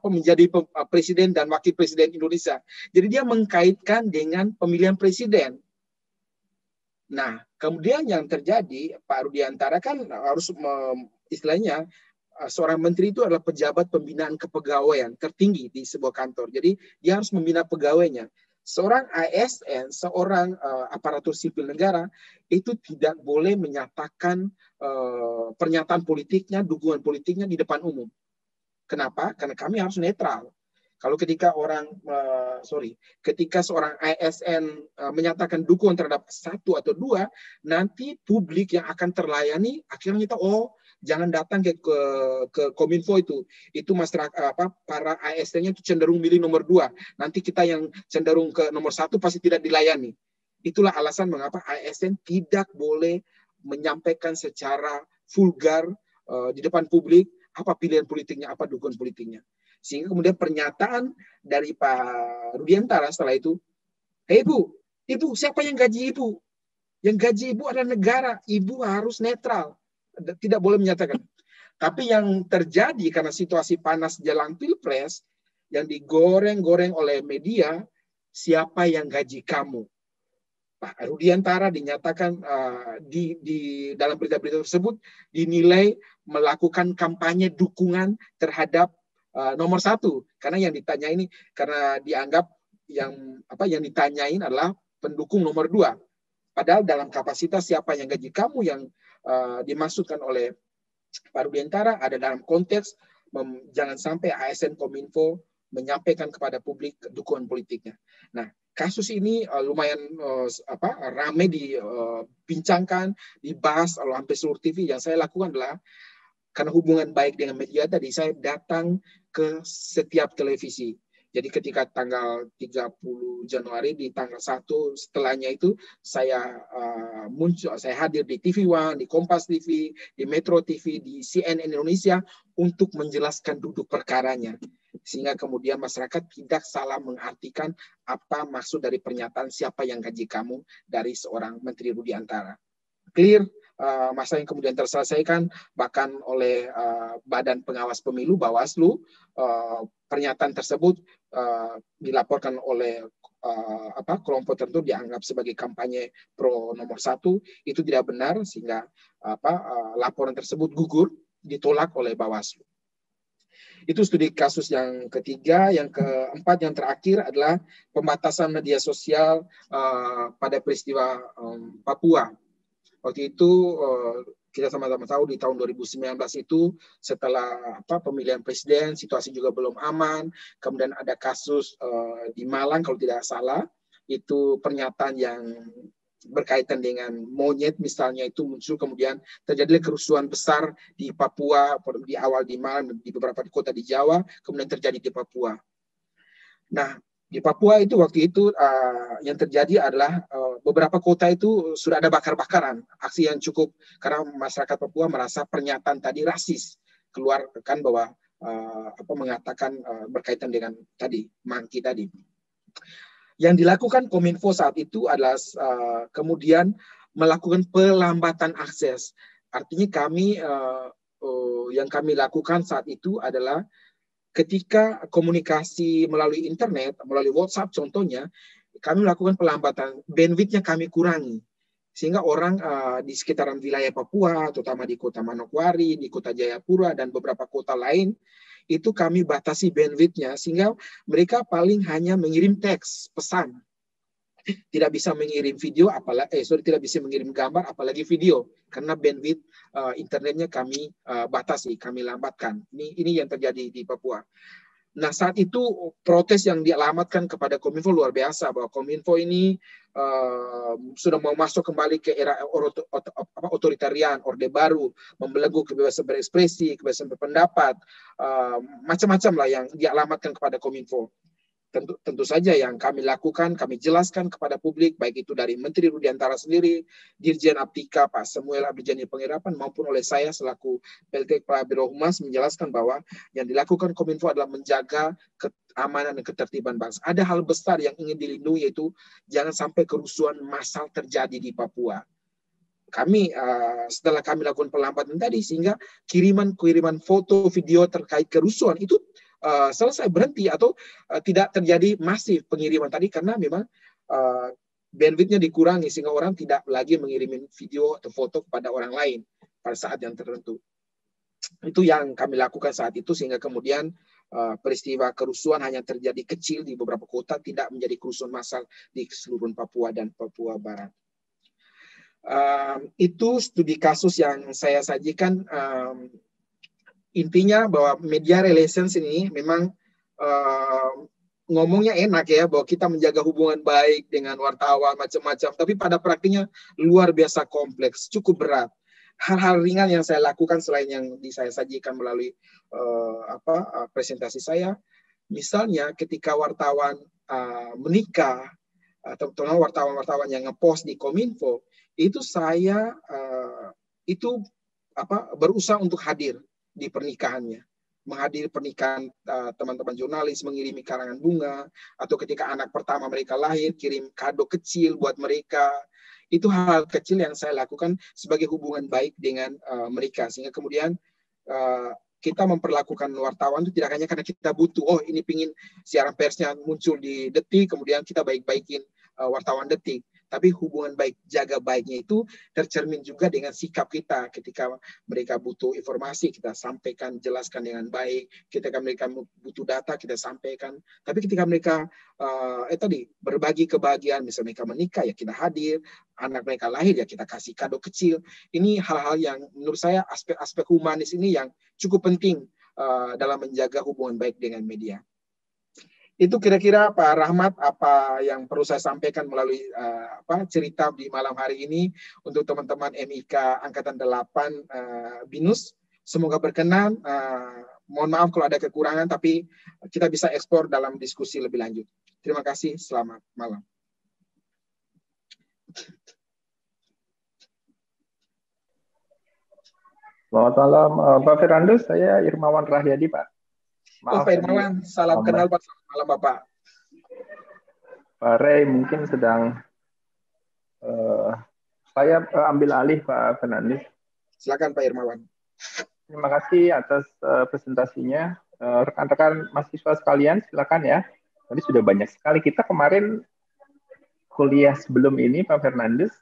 menjadi presiden dan wakil presiden Indonesia. Jadi dia mengkaitkan dengan pemilihan presiden. Nah, kemudian yang terjadi, Pak Rudiantara kan harus istilahnya seorang menteri itu adalah pejabat pembinaan kepegawaian tertinggi di sebuah kantor. Jadi dia harus membina pegawainya. Seorang ASN, seorang aparatur sipil negara itu tidak boleh menyatakan pernyataan politiknya, dukungan politiknya di depan umum. Kenapa? Karena kami harus netral. Kalau ketika seorang ASN menyatakan dukungan terhadap 1 atau 2, nanti publik yang akan terlayani akhirnya tahu, jangan datang ke Kominfo itu masyarakat para ASN-nya itu cenderung milih nomor 2. Nanti kita yang cenderung ke nomor 1 pasti tidak dilayani. Itulah alasan mengapa ASN tidak boleh menyampaikan secara vulgar di depan publik apa pilihan politiknya, apa dukungan politiknya. Sehingga kemudian pernyataan dari Pak Rudiantara setelah itu, ibu, siapa yang gaji ibu? Yang gaji ibu adalah negara, ibu harus netral, tidak boleh menyatakan. Tapi yang terjadi karena situasi panas jelang Pilpres, yang digoreng-goreng oleh media, siapa yang gaji kamu? Pak Rudiantara dinyatakan di dalam berita-berita tersebut dinilai melakukan kampanye dukungan terhadap nomor 1, karena yang ditanya ini karena dianggap yang ditanyain adalah pendukung nomor 2. Padahal dalam kapasitas siapa yang gaji kamu yang dimaksudkan oleh Pak Rudiantara ada dalam konteks jangan sampai ASN Kominfo menyampaikan kepada publik dukungan politiknya. Nah, kasus ini lumayan ramai dibincangkan, dibahas oleh hampir seluruh TV. Yang saya lakukan adalah karena hubungan baik dengan media tadi, saya datang ke setiap televisi. Jadi ketika tanggal 30 Januari di tanggal 1 setelahnya itu saya saya hadir di TV One, di Kompas TV, di Metro TV, di CNN Indonesia untuk menjelaskan duduk perkaranya. Sehingga kemudian masyarakat tidak salah mengartikan apa maksud dari pernyataan siapa yang gaji kamu dari seorang Menteri Rudiantara. Clear, masalah yang kemudian terselesaikan bahkan oleh Badan Pengawas Pemilu Bawaslu. Pernyataan tersebut dilaporkan oleh kelompok tertentu dianggap sebagai kampanye pro nomor 1, itu tidak benar sehingga laporan tersebut gugur, ditolak oleh Bawaslu. Itu studi kasus yang ketiga. Yang keempat, yang terakhir adalah pembatasan media sosial pada peristiwa Papua. Waktu itu kita sama-sama tahu di tahun 2019 itu setelah pemilihan presiden, situasi juga belum aman. Kemudian ada kasus di Malang kalau tidak salah, itu pernyataan yang berkaitan dengan monyet misalnya itu muncul, kemudian terjadi kerusuhan besar di Papua, di awal di Malang, di beberapa kota di Jawa, kemudian terjadi di Papua. Nah, di Papua itu waktu itu yang terjadi adalah beberapa kota itu sudah ada bakar-bakaran, aksi yang cukup karena masyarakat Papua merasa pernyataan tadi rasis, keluar kan bahwa mengatakan berkaitan dengan tadi Mangki tadi. Yang dilakukan Kominfo saat itu adalah kemudian melakukan pelambatan akses. Artinya kami yang kami lakukan saat itu adalah ketika komunikasi melalui internet, melalui WhatsApp contohnya, kami melakukan pelambatan, bandwidth-nya kami kurangi. Sehingga orang di sekitaran wilayah Papua, terutama di kota Manokwari, di kota Jayapura, dan beberapa kota lain, itu kami batasi bandwidth-nya, sehingga mereka paling hanya mengirim teks, pesan. Tidak bisa mengirim video, tidak bisa mengirim gambar, apalagi video, karena bandwidth internetnya kami batasi, kami lambatkan. Ini yang terjadi di Papua. Nah, saat itu protes yang dialamatkan kepada Kominfo luar biasa, bahwa Kominfo ini sudah mau masuk kembali ke era otoritarian, Orde Baru, membelenggu kebebasan berekspresi, kebebasan berpendapat, macam-macam lah yang dialamatkan kepada Kominfo. Tentu saja yang kami lakukan, kami jelaskan kepada publik, baik itu dari Menteri Rudiantara sendiri, Dirjen Aptika Pak Samuel Abrijani Pengirapan, maupun oleh saya selaku PLT Kepala Biro Humas, menjelaskan bahwa yang dilakukan Kominfo adalah menjaga keamanan dan ketertiban bangsa. Ada hal besar yang ingin dilindungi, yaitu jangan sampai kerusuhan massal terjadi di Papua. Kami setelah kami lakukan pelambatan tadi, sehingga kiriman foto video terkait kerusuhan itu selesai, berhenti, atau tidak terjadi masif pengiriman tadi karena memang bandwidth-nya dikurangi sehingga orang tidak lagi mengirimin video atau foto kepada orang lain pada saat yang tertentu. Itu yang kami lakukan saat itu, sehingga kemudian peristiwa kerusuhan hanya terjadi kecil di beberapa kota, tidak menjadi kerusuhan massal di seluruh Papua dan Papua Barat. Itu studi kasus yang saya sajikan. Intinya bahwa media relations ini memang ngomongnya enak ya, bahwa kita menjaga hubungan baik dengan wartawan macam-macam, tapi pada praktiknya luar biasa kompleks, cukup berat. Hal-hal ringan yang saya lakukan selain yang saya sajikan melalui presentasi saya, misalnya ketika wartawan menikah, atau wartawan-wartawan yang ngepost di Kominfo, itu saya berusaha untuk hadir di pernikahannya. menghadiri pernikahan teman-teman jurnalis, mengirimi karangan bunga, atau ketika anak pertama mereka lahir, kirim kado kecil buat mereka. Itu hal kecil yang saya lakukan sebagai hubungan baik dengan mereka, sehingga kemudian kita memperlakukan wartawan itu tidak hanya karena kita butuh, oh ini pingin siaran persnya muncul di Detik, kemudian kita baik-baikin wartawan Detik. Tapi hubungan baik, jaga baiknya itu tercermin juga dengan sikap kita. Ketika mereka butuh informasi, kita sampaikan, jelaskan dengan baik. Ketika mereka butuh data, kita sampaikan. Tapi ketika mereka tadi berbagi kebahagiaan, misalnya mereka menikah, ya kita hadir. Anak mereka lahir, ya kita kasih kado kecil. Ini hal-hal yang menurut saya aspek-aspek humanis ini yang cukup penting dalam menjaga hubungan baik dengan media. Itu kira-kira Pak Rahmat apa yang perlu saya sampaikan melalui cerita di malam hari ini untuk teman-teman MIK Angkatan 8 BINUS. Semoga berkenan. Mohon maaf kalau ada kekurangan, tapi kita bisa eksplor dalam diskusi lebih lanjut. Terima kasih. Selamat malam. Selamat malam, Pak Firandus. Saya Irmawan Rahyadi, Pak. Maaf, Pak Irmawan, salam kenal Pak. Selamat malam Bapak. Pak Ray mungkin sedang saya ambil alih Pak Fernandes. Silakan Pak Irmawan. Terima kasih atas presentasinya. Rekan-rekan mahasiswa sekalian, silakan ya. Tadi sudah banyak sekali. Kita kemarin kuliah sebelum ini Pak Fernandes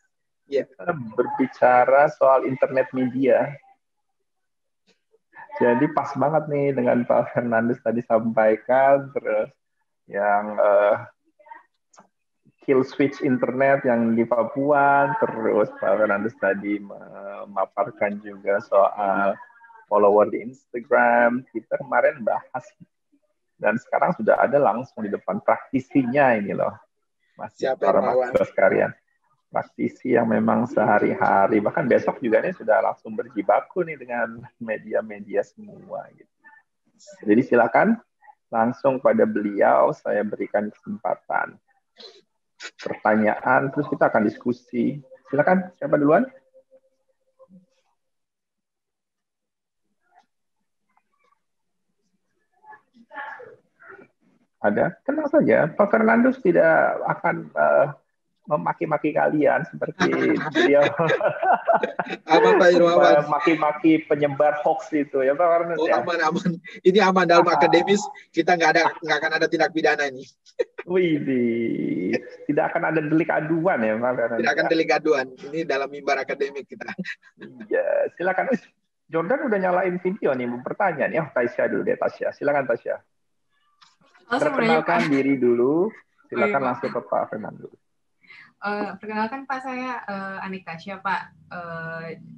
kita berbicara soal internet media. Jadi pas banget nih dengan Pak Fernandes tadi sampaikan, terus yang kill switch internet yang di Papua, terus Pak Fernandes tadi memaparkan juga soal follower di Instagram. Kita kemarin bahas, dan sekarang sudah ada langsung di depan praktisinya ini loh, masih para mahasiswa sekalian. Praktisi yang memang sehari-hari, bahkan besok juga ini sudah langsung berjibaku nih dengan media-media semua. Gitu. Jadi silakan langsung pada beliau saya berikan kesempatan. Pertanyaan, terus kita akan diskusi. Silakan, siapa duluan? Ada? Tenang saja, Pak Fernandus tidak akan memaki-maki kalian seperti beliau maki-maki penyebar hoax itu ya Pak Fernandus. Oh, aman. Ini aman dalam akademis, kita nggak akan ada tindak pidana ini. Wih, tidak akan ada delik aduan ya Pak Fernandus. Tidak akan delik aduan. Ini dalam mimbar akademik kita. Ya, silakan. Jordan udah nyalain video nih, mau bertanya nih. Oh, Tasya dulu deh, Tasya. Silakan Tasya. Perkenalkan diri dulu. Silakan langsung ke Pak Fernandus. Perkenalkan Pak, saya Anik Tasya Pak.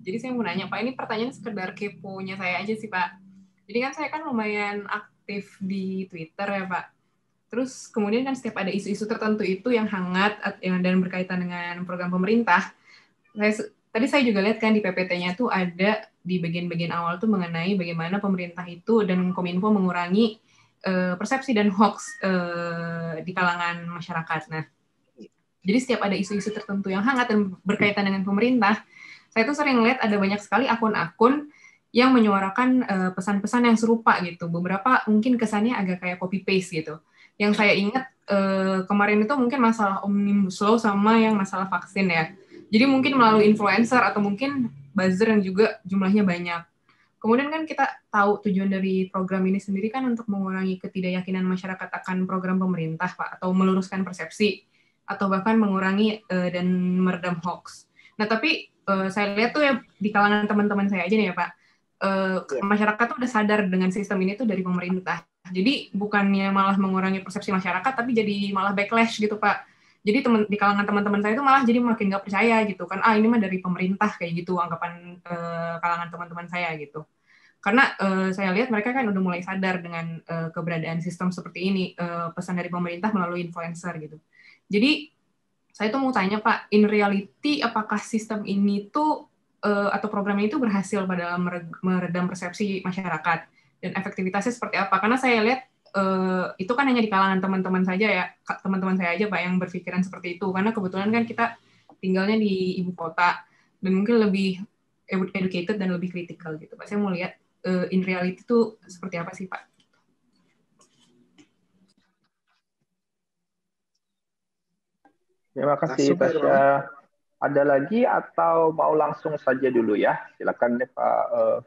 Jadi saya mau nanya Pak, ini pertanyaan sekedar keponya saya aja sih Pak. Jadi kan saya kan lumayan aktif di Twitter ya Pak. Terus kemudian kan setiap ada isu-isu tertentu itu yang hangat dan berkaitan dengan program pemerintah. Tadi saya juga lihat kan di PPT-nya tuh ada di bagian-bagian awal tuh mengenai bagaimana pemerintah itu dan Kominfo mengurangi persepsi dan hoax di kalangan masyarakat. Nah, jadi setiap ada isu-isu tertentu yang hangat dan berkaitan dengan pemerintah, saya tuh sering lihat ada banyak sekali akun-akun yang menyuarakan pesan-pesan yang serupa gitu. Beberapa mungkin kesannya agak kayak copy-paste gitu. Yang saya ingat kemarin itu mungkin masalah Omnibus Law sama yang masalah vaksin ya. Jadi mungkin melalui influencer atau mungkin buzzer yang juga jumlahnya banyak. Kemudian kan kita tahu tujuan dari program ini sendiri kan untuk mengurangi ketidakyakinan masyarakat akan program pemerintah, Pak, atau meluruskan persepsi, atau bahkan mengurangi dan meredam hoax. Nah, tapi saya lihat tuh ya di kalangan teman-teman saya aja nih ya Pak, masyarakat tuh udah sadar dengan sistem ini tuh dari pemerintah. Jadi bukannya malah mengurangi persepsi masyarakat, tapi jadi malah backlash gitu Pak. Jadi di kalangan teman-teman saya itu malah jadi makin nggak percaya gitu kan, ini mah dari pemerintah kayak gitu anggapan kalangan teman-teman saya gitu. Karena saya lihat mereka kan udah mulai sadar dengan keberadaan sistem seperti ini, pesan dari pemerintah melalui influencer gitu. Jadi saya tuh mau tanya Pak, in reality apakah sistem ini tuh atau program ini tuh berhasil pada meredam persepsi masyarakat dan efektivitasnya seperti apa? Karena saya lihat itu kan hanya di kalangan teman-teman saja ya, teman-teman saya aja Pak yang berpikiran seperti itu. Karena kebetulan kan kita tinggalnya di ibu kota dan mungkin lebih educated dan lebih kritikal gitu Pak. Saya mau lihat in reality itu seperti apa sih Pak? Terima kasih Tasya. Ada lagi atau mau langsung saja dulu ya? Silakan deh Pak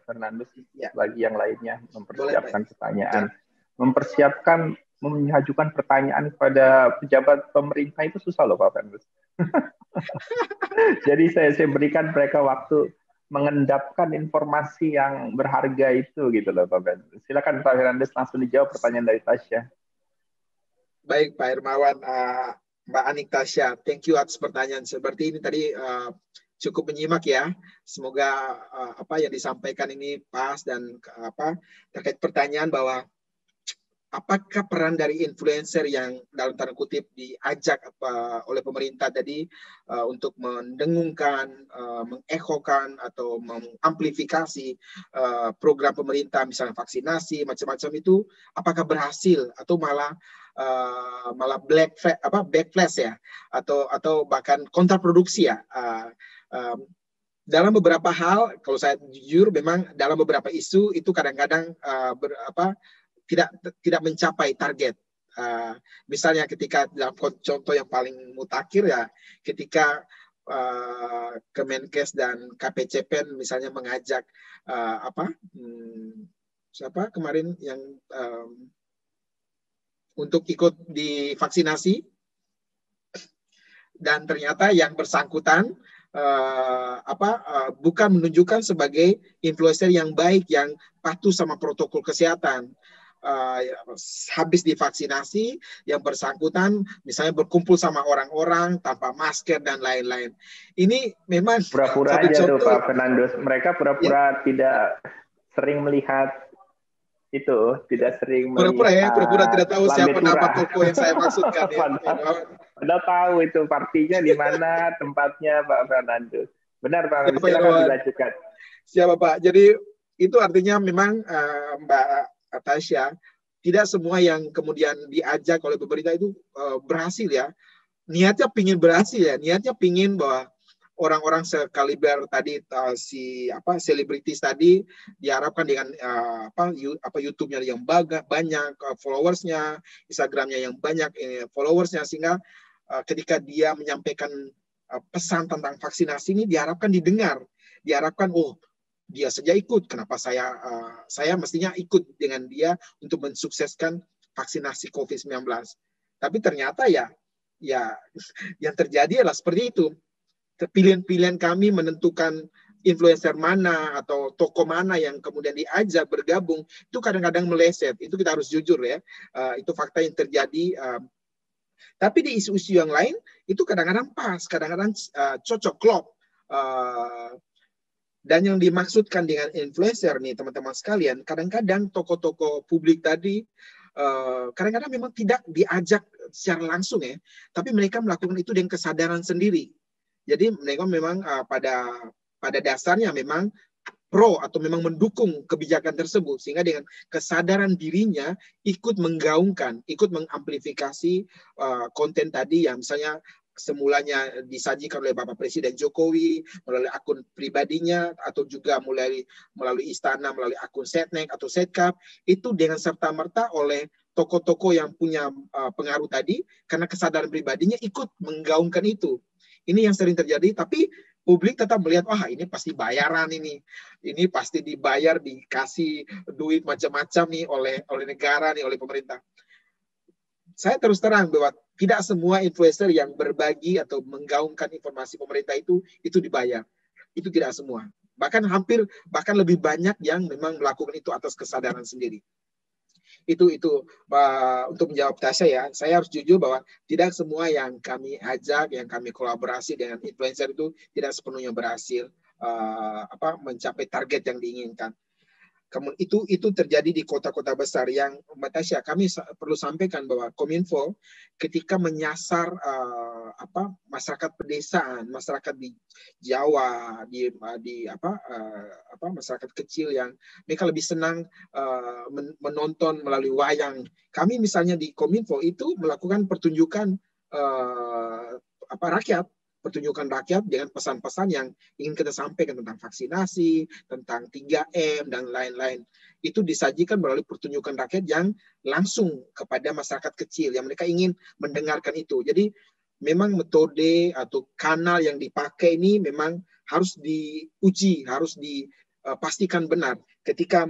Fernandus, lagi yang lainnya mempersiapkan pertanyaan. Mempersiapkan, mengajukan pertanyaan kepada pejabat pemerintah itu susah loh Pak Fernandus. Jadi saya berikan mereka waktu mengendapkan informasi yang berharga itu gitu loh Pak Fernandus. Silakan Pak Fernandus langsung dijawab pertanyaan dari Tasya. Baik Pak Hermawan, Mbak Anik Tasya, thank you atas pertanyaan seperti ini tadi, cukup menyimak ya. Semoga apa yang disampaikan ini pas dan terkait pertanyaan bahwa apakah peran dari influencer yang dalam tanda kutip diajak oleh pemerintah tadi untuk mendengungkan, mengekokan atau mengamplifikasi program pemerintah misalnya vaksinasi macam-macam itu, apakah berhasil atau malah backflash ya, atau bahkan kontraproduksi ya. Dalam beberapa hal, kalau saya jujur, memang dalam beberapa isu itu kadang-kadang tidak mencapai target. Misalnya ketika dalam contoh yang paling mutakhir ya, ketika Kemenkes dan KPCPEN misalnya mengajak siapa kemarin yang untuk ikut di vaksinasi, dan ternyata yang bersangkutan bukan menunjukkan sebagai influencer yang baik, yang patuh sama protokol kesehatan. Habis divaksinasi, yang bersangkutan misalnya berkumpul sama orang-orang tanpa masker dan lain-lain. Ini memang pura-pura aja tuh Pak Fernandus. Mereka pura-pura tidak sering melihat itu, tidak sering pura-pura melihat. Pura-pura tidak tahu siapa nama toko yang saya maksudkan ya. Padahal tahu itu partinya di mana tempatnya Pak Fernandus. Benar Pak, silakan dilanjutkan. Siapa Pak? Jadi itu artinya memang Mbak Tasya, tidak semua yang kemudian diajak oleh pemerintah itu berhasil ya. Niatnya pingin berhasil ya, niatnya pingin bahwa orang-orang sekaliber tadi selebritis tadi diharapkan dengan YouTube-nya yang banyak followersnya, Instagram-nya yang banyak followersnya, sehingga ketika dia menyampaikan pesan tentang vaksinasi ini diharapkan didengar, diharapkan dia saja ikut, kenapa saya mestinya ikut dengan dia untuk mensukseskan vaksinasi COVID-19. Tapi ternyata ya yang terjadi adalah seperti itu. Pilihan-pilihan kami menentukan influencer mana atau toko mana yang kemudian diajak bergabung itu kadang-kadang meleset. Itu kita harus jujur ya. Itu fakta yang terjadi. Tapi di isu-isu yang lain itu kadang-kadang pas, kadang-kadang cocok, klop. Dan yang dimaksudkan dengan influencer nih teman-teman sekalian, kadang-kadang toko-toko publik tadi kadang-kadang memang tidak diajak secara langsung ya, tapi mereka melakukan itu dengan kesadaran sendiri. Jadi mereka memang pada dasarnya memang pro atau memang mendukung kebijakan tersebut, sehingga dengan kesadaran dirinya ikut menggaungkan, ikut mengamplifikasi konten tadi yang misalnya semulanya disajikan oleh Bapak Presiden Jokowi melalui akun pribadinya atau juga melalui istana, melalui akun Setnek atau Setkap, itu dengan serta-merta oleh tokoh-tokoh yang punya pengaruh tadi, karena kesadaran pribadinya ikut menggaungkan itu. Ini yang sering terjadi, tapi publik tetap melihat, wah ini pasti bayaran ini pasti dibayar, dikasih duit macam-macam nih oleh negara nih, oleh pemerintah. Saya terus terang bahwa tidak semua influencer yang berbagi atau menggaungkan informasi pemerintah itu dibayar. Itu tidak semua. Bahkan lebih banyak yang memang melakukan itu atas kesadaran sendiri. Itu untuk menjawab Tasya ya. Saya harus jujur bahwa tidak semua yang kami ajak, yang kami kolaborasi dengan influencer itu tidak sepenuhnya berhasil mencapai target yang diinginkan. Kemudian itu terjadi di kota-kota besar yang Mbak Tasya, kami perlu sampaikan bahwa Kominfo ketika menyasar masyarakat pedesaan, masyarakat di Jawa, di masyarakat kecil yang mereka lebih senang menonton melalui wayang. Kami misalnya di Kominfo itu melakukan pertunjukan rakyat, pertunjukan rakyat dengan pesan-pesan yang ingin kita sampaikan tentang vaksinasi, tentang 3M, dan lain-lain. Itu disajikan melalui pertunjukan rakyat yang langsung kepada masyarakat kecil, yang mereka ingin mendengarkan itu. Jadi memang metode atau kanal yang dipakai ini memang harus diuji, harus dipastikan benar. Ketika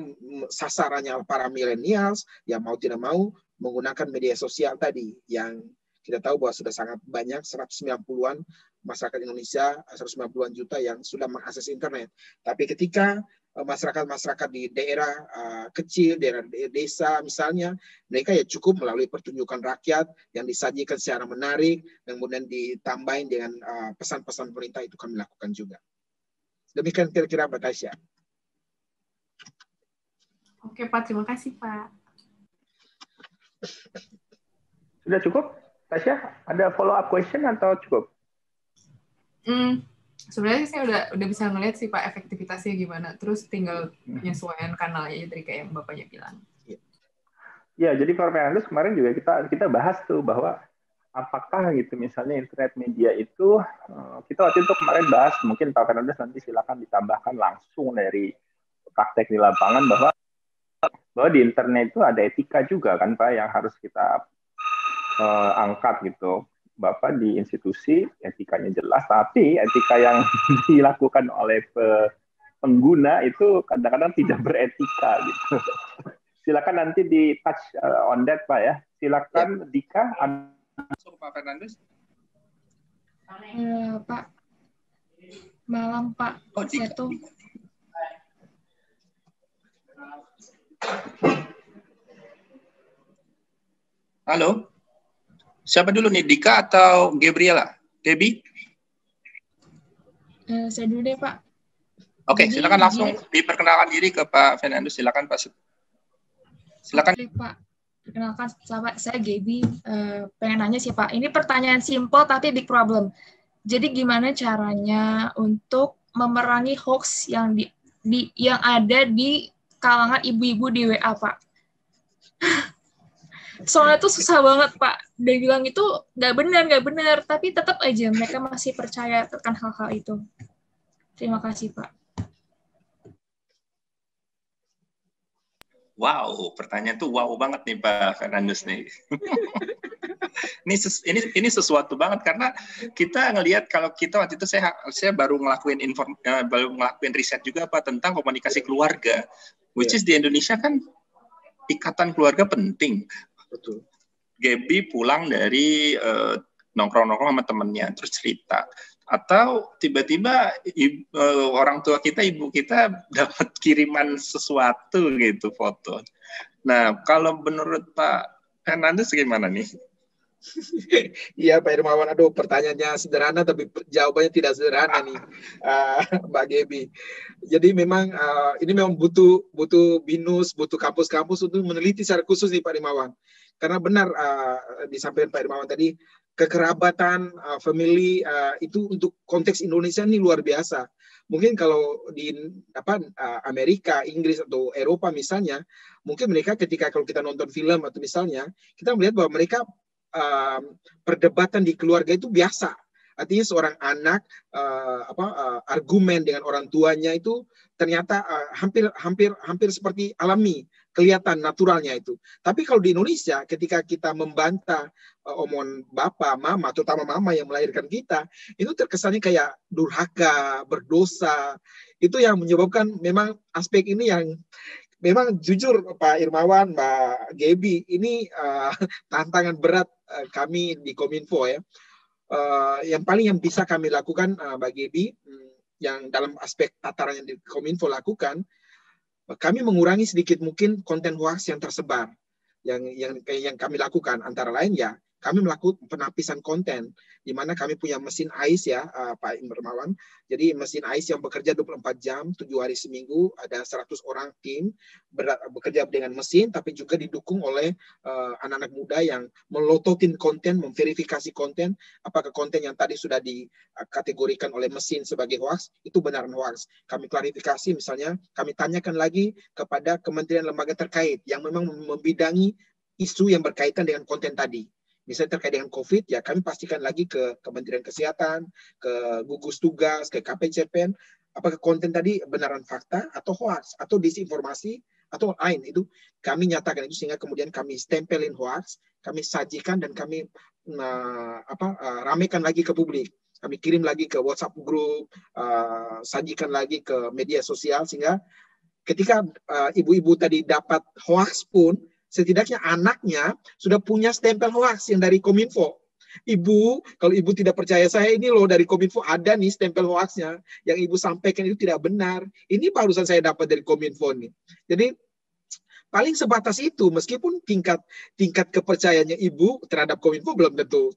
sasarannya para millennials, ya mau tidak mau menggunakan media sosial tadi, yang kita tahu bahwa sudah sangat banyak, 190-an masyarakat Indonesia, 190-an juta yang sudah mengakses internet. Tapi ketika masyarakat-masyarakat di daerah kecil, daerah desa misalnya, mereka ya cukup melalui pertunjukan rakyat yang disajikan secara menarik, dan kemudian ditambahin dengan pesan-pesan pemerintah, itu kami lakukan juga. Demikian kira-kira Mbak Tasya. Oke Pak, terima kasih Pak. Sudah cukup? Tasya, ada follow up question atau cukup? Sebenarnya saya udah bisa ngeliat sih Pak efektivitasnya gimana. Terus tinggal penyesuaian kanalnya tadi kayak yang Bapaknya bilang. Ya, jadi Pak Fernandus kemarin juga kita bahas tuh bahwa apakah gitu misalnya internet media itu, kita waktu itu kemarin bahas, mungkin Pak Fernandus nanti silakan ditambahkan langsung dari praktek di lapangan bahwa di internet itu ada etika juga kan Pak yang harus kita angkat gitu. Bapak di institusi etikanya jelas, tapi etika yang dilakukan oleh pengguna itu kadang-kadang tidak beretika gitu. Silakan nanti di touch on that Pak ya. Silakan Dika. Pak Fernandus. Pak, malam Pak. Seto. Halo. Siapa dulu nih, Dika atau Gabriela? Debbie? Saya dulu deh, Pak. Oke, silakan langsung diperkenalkan diri ke Pak Fernandus. Silakan Pak. Silakan. Oke, Pak. Perkenalkan, saya Gaby. Pengen nanya sih, Pak. Ini pertanyaan simple tapi big problem. Jadi gimana caranya untuk memerangi hoax yang yang ada di kalangan ibu-ibu di WA, Pak? Soalnya tuh susah banget, Pak. Dia bilang itu nggak benar, tapi tetap aja mereka masih percaya akan hal-hal itu. Terima kasih, Pak. Wow, pertanyaan tuh wow banget nih Pak Fernandus nih. ini sesuatu banget karena kita ngelihat kalau kita waktu itu saya baru ngelakuin riset juga Pak tentang komunikasi keluarga, which is di Indonesia kan ikatan keluarga penting. Betul. Gaby pulang dari nongkrong-nongkrong sama temennya terus cerita, atau tiba-tiba orang tua kita, ibu kita dapat kiriman sesuatu gitu, foto. Nah, kalau menurut Pak Fernandus gimana nih? Iya Pak Irmawan, aduh pertanyaannya sederhana tapi jawabannya tidak sederhana nih, Mbak Gaby. Jadi memang ini memang butuh BINUS, butuh kampus-kampus untuk meneliti secara khusus nih Pak Irmawan. Karena benar disampaikan Pak Irmawan tadi, kekerabatan, family itu untuk konteks Indonesia ini luar biasa. Mungkin kalau di Amerika, Inggris atau Eropa misalnya, mungkin mereka ketika kalau kita nonton film atau misalnya, kita melihat bahwa mereka perdebatan di keluarga itu biasa. Artinya seorang anak argumen dengan orang tuanya itu ternyata hampir seperti alami, kelihatan naturalnya itu. Tapi kalau di Indonesia ketika kita membantah omongan bapak, mama, terutama mama yang melahirkan kita, itu terkesannya kayak durhaka, berdosa. Itu yang menyebabkan memang aspek ini yang memang jujur Pak Irmawan, Mbak Gaby, ini tantangan berat kami di Kominfo ya. Yang paling yang bisa kami lakukan Mbak Gaby, yang dalam aspek tataran yang di Kominfo lakukan, kami mengurangi sedikit mungkin konten hoax yang tersebar. Yang kami lakukan antara lain ya, kami melakukan penapisan konten, di mana kami punya mesin AIS ya, Pak Irmawan. Jadi mesin AIS yang bekerja 24 jam, 7 hari seminggu, ada 100 orang tim bekerja dengan mesin, tapi juga didukung oleh anak-anak muda yang melototin konten, memverifikasi konten, apakah konten yang tadi sudah dikategorikan oleh mesin sebagai hoax, itu benar hoax. Kami klarifikasi misalnya, kami tanyakan lagi kepada kementerian lembaga terkait yang memang membidangi isu yang berkaitan dengan konten tadi. Misalnya terkait dengan COVID, ya kami pastikan lagi ke Kementerian Kesehatan, ke gugus tugas, ke KPCPEN, apakah konten tadi benaran fakta atau hoax atau disinformasi atau lain. Itu kami nyatakan itu, sehingga kemudian kami stempelin hoax, kami sajikan dan kami ramekan lagi ke publik. Kami kirim lagi ke WhatsApp group, sajikan lagi ke media sosial, sehingga ketika ibu-ibu tadi dapat hoax pun, setidaknya anaknya sudah punya stempel hoax yang dari Kominfo. Ibu, kalau ibu tidak percaya saya, ini loh dari Kominfo ada nih stempel hoaxnya, yang ibu sampaikan itu tidak benar. Ini barusan saya dapat dari Kominfo nih. Jadi paling sebatas itu, meskipun tingkat kepercayaannya ibu terhadap Kominfo belum tentu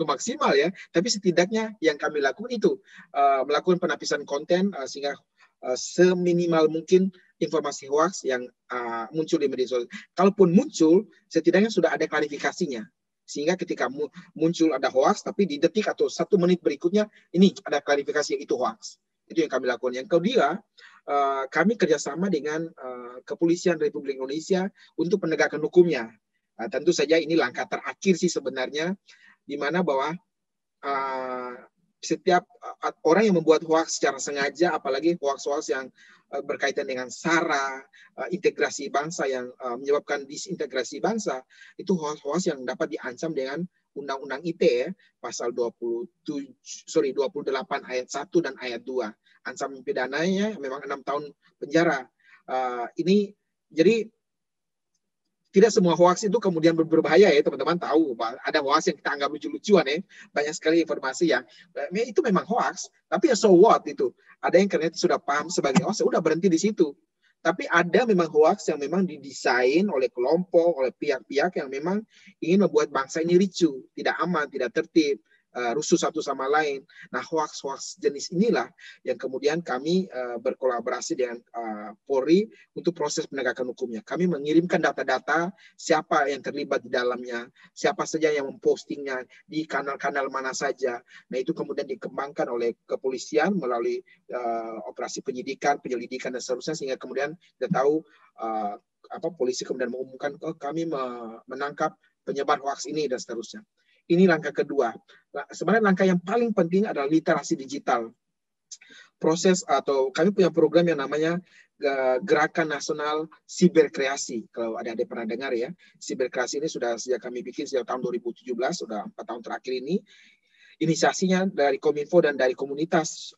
maksimal ya, tapi setidaknya yang kami lakukan itu melakukan penapisan konten sehingga seminimal mungkin informasi hoax yang muncul di media sosial. Kalaupun muncul, setidaknya sudah ada klarifikasinya. Sehingga ketika muncul ada hoax, tapi di detik atau 1 menit berikutnya, ini ada klarifikasi itu hoax. Itu yang kami lakukan. Yang kedua, kami kerjasama dengan Kepolisian Republik Indonesia untuk penegakan hukumnya. Tentu saja ini langkah terakhir sih sebenarnya, di mana bahwa setiap orang yang membuat hoax secara sengaja, apalagi hoax-hoax yang berkaitan dengan SARA, integrasi bangsa yang menyebabkan disintegrasi bangsa, itu hoax-hoax yang dapat diancam dengan Undang-Undang ITE, pasal 28 ayat 1 dan ayat 2. Ancaman pidananya memang 6 tahun penjara. Ini jadi tidak semua hoax itu kemudian berbahaya ya, teman-teman tahu. Ada hoax yang kita anggap lucu-lucuan ya. Banyak sekali informasi yang itu memang hoax, tapi ya so what itu. Ada yang karena sudah paham sebagai hoax, sudah berhenti di situ. Tapi ada memang hoax yang memang didesain oleh kelompok, oleh pihak-pihak yang memang ingin membuat bangsa ini ricu, tidak aman, tidak tertib, rusuh satu sama lain. Nah, hoax-hoax jenis inilah yang kemudian kami berkolaborasi dengan Polri untuk proses penegakan hukumnya. Kami mengirimkan data-data siapa yang terlibat di dalamnya, siapa saja yang mempostingnya, di kanal-kanal mana saja. Nah, itu kemudian dikembangkan oleh kepolisian melalui operasi penyelidikan, dan seterusnya, sehingga kemudian kita tahu polisi kemudian mengumumkan kami menangkap penyebar hoax ini dan seterusnya. Ini langkah kedua. Sebenarnya langkah yang paling penting adalah literasi digital. Proses atau kami punya program yang namanya Gerakan Nasional Siberkreasi. Kalau ada pernah dengar ya, Siberkreasi ini sudah sejak kami bikin sejak tahun 2017, sudah 4 tahun terakhir ini. Inisiasinya dari Kominfo dan dari komunitas,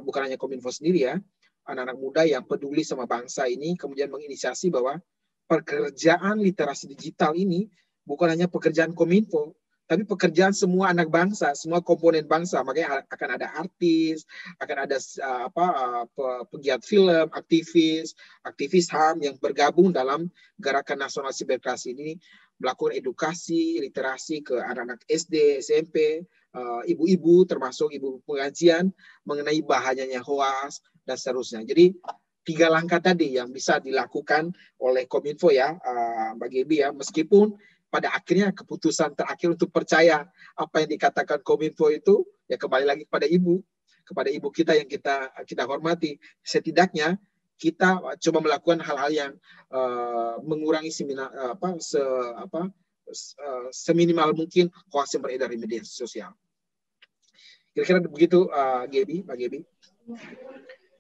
bukan hanya Kominfo sendiri ya, anak-anak muda yang peduli sama bangsa ini kemudian menginisiasi bahwa pekerjaan literasi digital ini bukan hanya pekerjaan Kominfo, tapi pekerjaan semua anak bangsa, semua komponen bangsa. Makanya akan ada artis, akan ada pegiat film, aktivis HAM yang bergabung dalam Gerakan Nasional Siberkreasi ini, melakukan edukasi, literasi ke anak-anak SD, SMP, ibu-ibu, termasuk ibu pengajian, mengenai bahayanya hoax, dan seterusnya. Jadi 3 langkah tadi yang bisa dilakukan oleh Kominfo ya, Mbak Gaby ya, meskipun pada akhirnya keputusan terakhir untuk percaya apa yang dikatakan Kominfo itu ya kembali lagi kepada ibu kita yang kita hormati. Setidaknya kita coba melakukan hal-hal yang mengurangi seminimal mungkin hoax yang beredar di media sosial. Kira-kira begitu, Mbak Gaby.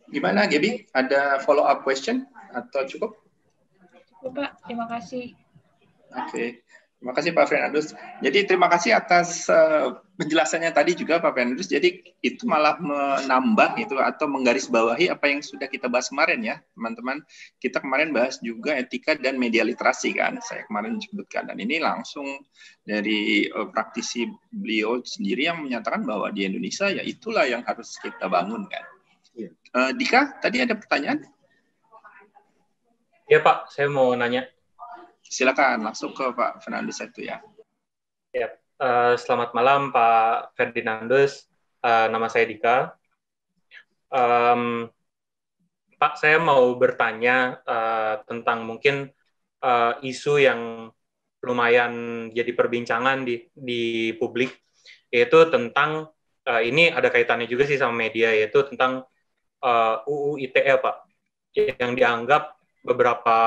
Gimana, Gaby? Ada follow up question atau cukup? Cukup, Pak. Terima kasih. Oke. Terima kasih Pak Fernandus. Jadi terima kasih atas penjelasannya tadi juga Pak Fernandus. Jadi itu malah menambah itu atau menggarisbawahi apa yang sudah kita bahas kemarin ya, teman-teman. Kita kemarin bahas juga etika dan media literasi kan. Saya kemarin sebutkan, dan ini langsung dari praktisi beliau sendiri yang menyatakan bahwa di Indonesia ya itulah yang harus kita bangun kan. Dika, tadi ada pertanyaan? Iya Pak, saya mau nanya. Silakan langsung ke Pak Fernandus itu ya. Ya, selamat malam Pak Ferdinandus. Nama saya Dika. Pak, saya mau bertanya tentang mungkin isu yang lumayan jadi perbincangan di publik, yaitu tentang ini ada kaitannya juga sih sama media, yaitu tentang UU ITE Pak, yang dianggap beberapa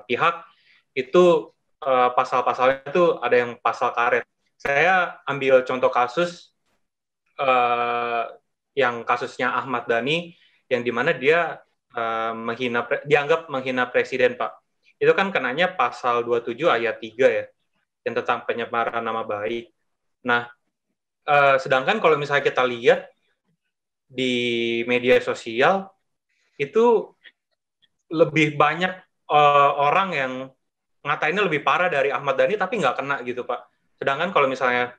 pihak itu pasal-pasalnya itu ada yang pasal karet. Saya ambil contoh kasus yang kasusnya Ahmad Dhani, yang dimana dia dianggap menghina presiden, Pak. Itu kan kenanya pasal 27 ayat 3 ya, yang tentang pencemaran nama baik. Nah, sedangkan kalau misalnya kita lihat di media sosial, itu lebih banyak orang yang ngatainnya lebih parah dari Ahmad Dhani, tapi nggak kena gitu, Pak. Sedangkan kalau misalnya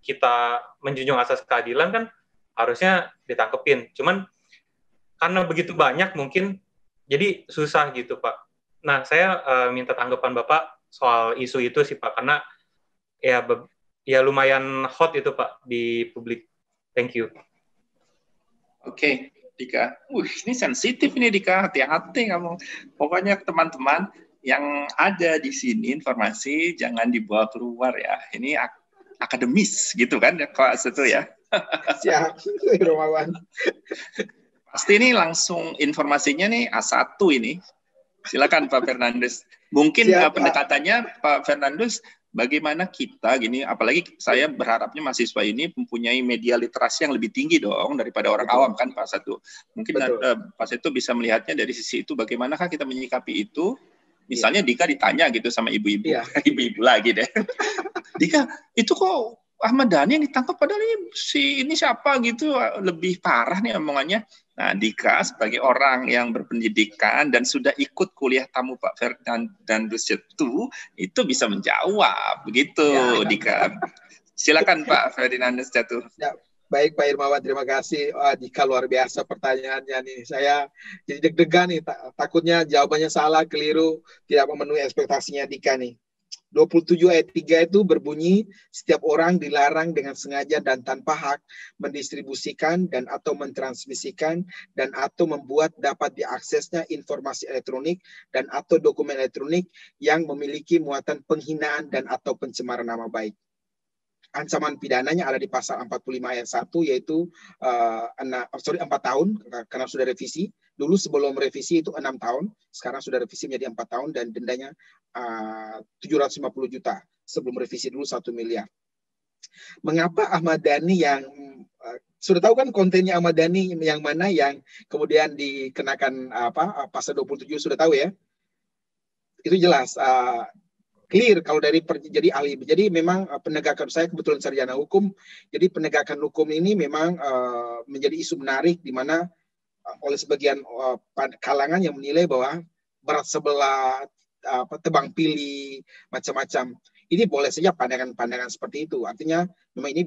kita menjunjung asas keadilan kan harusnya ditangkepin. Cuman karena begitu banyak mungkin jadi susah gitu, Pak. Nah, saya minta tanggapan Bapak soal isu itu sih, Pak, karena ya lumayan hot itu, Pak, di publik. Thank you. Oke, Dika. Ini sensitif ini, Dika. Hati-hati kamu. Pokoknya teman-teman yang ada di sini informasi jangan dibawa keluar ya. Ini akademis gitu kan kelas itu ya. Siap, Romawan. Pasti ini langsung informasinya nih A1 ini. Silakan Pak Fernandes. Mungkin pendekatannya Pak Fernandes, bagaimana kita gini, apalagi saya berharapnya mahasiswa ini mempunyai media literasi yang lebih tinggi dong daripada orang awam kan Pak Satu. Mungkin Pak Satu bisa melihatnya dari sisi itu, bagaimanakah kita menyikapi itu. Misalnya Dika ditanya gitu sama ibu-ibu, ibu-ibu lagi deh. Dika, itu kok Ahmad Dhani yang ditangkap padahal ini siapa gitu, lebih parah nih omongannya. Nah, Dika sebagai orang yang berpendidikan dan sudah ikut kuliah tamu Pak Fernandes itu bisa menjawab begitu, Dika. Silakan Pak Fernandes Jatuh. Ya. Baik Pak Irmawan, terima kasih. Dika luar biasa pertanyaannya nih. Saya jadi deg-degan nih, takutnya jawabannya salah, keliru, tidak memenuhi ekspektasinya Dika nih. 27 ayat 3 itu berbunyi, setiap orang dilarang dengan sengaja dan tanpa hak mendistribusikan dan atau mentransmisikan dan atau membuat dapat diaksesnya informasi elektronik dan atau dokumen elektronik yang memiliki muatan penghinaan dan atau pencemaran nama baik. Ancaman pidananya ada di pasal 45 ayat 1, yaitu 4 tahun, karena sudah revisi. Dulu sebelum revisi itu 6 tahun, sekarang sudah revisi menjadi 4 tahun, dan dendanya 750 juta. Sebelum revisi dulu 1 miliar. Mengapa Ahmad Dhani yang, sudah tahu kan kontennya Ahmad Dhani yang mana yang kemudian dikenakan pasal 27, sudah tahu ya? Itu jelas. Clear kalau dari jadi ahli. Jadi memang penegakan, saya kebetulan sarjana hukum, jadi penegakan hukum ini memang menjadi isu menarik di mana oleh sebagian kalangan yang menilai bahwa berat sebelah, tebang pilih, macam-macam. Ini boleh saja pandangan-pandangan seperti itu. Artinya memang ini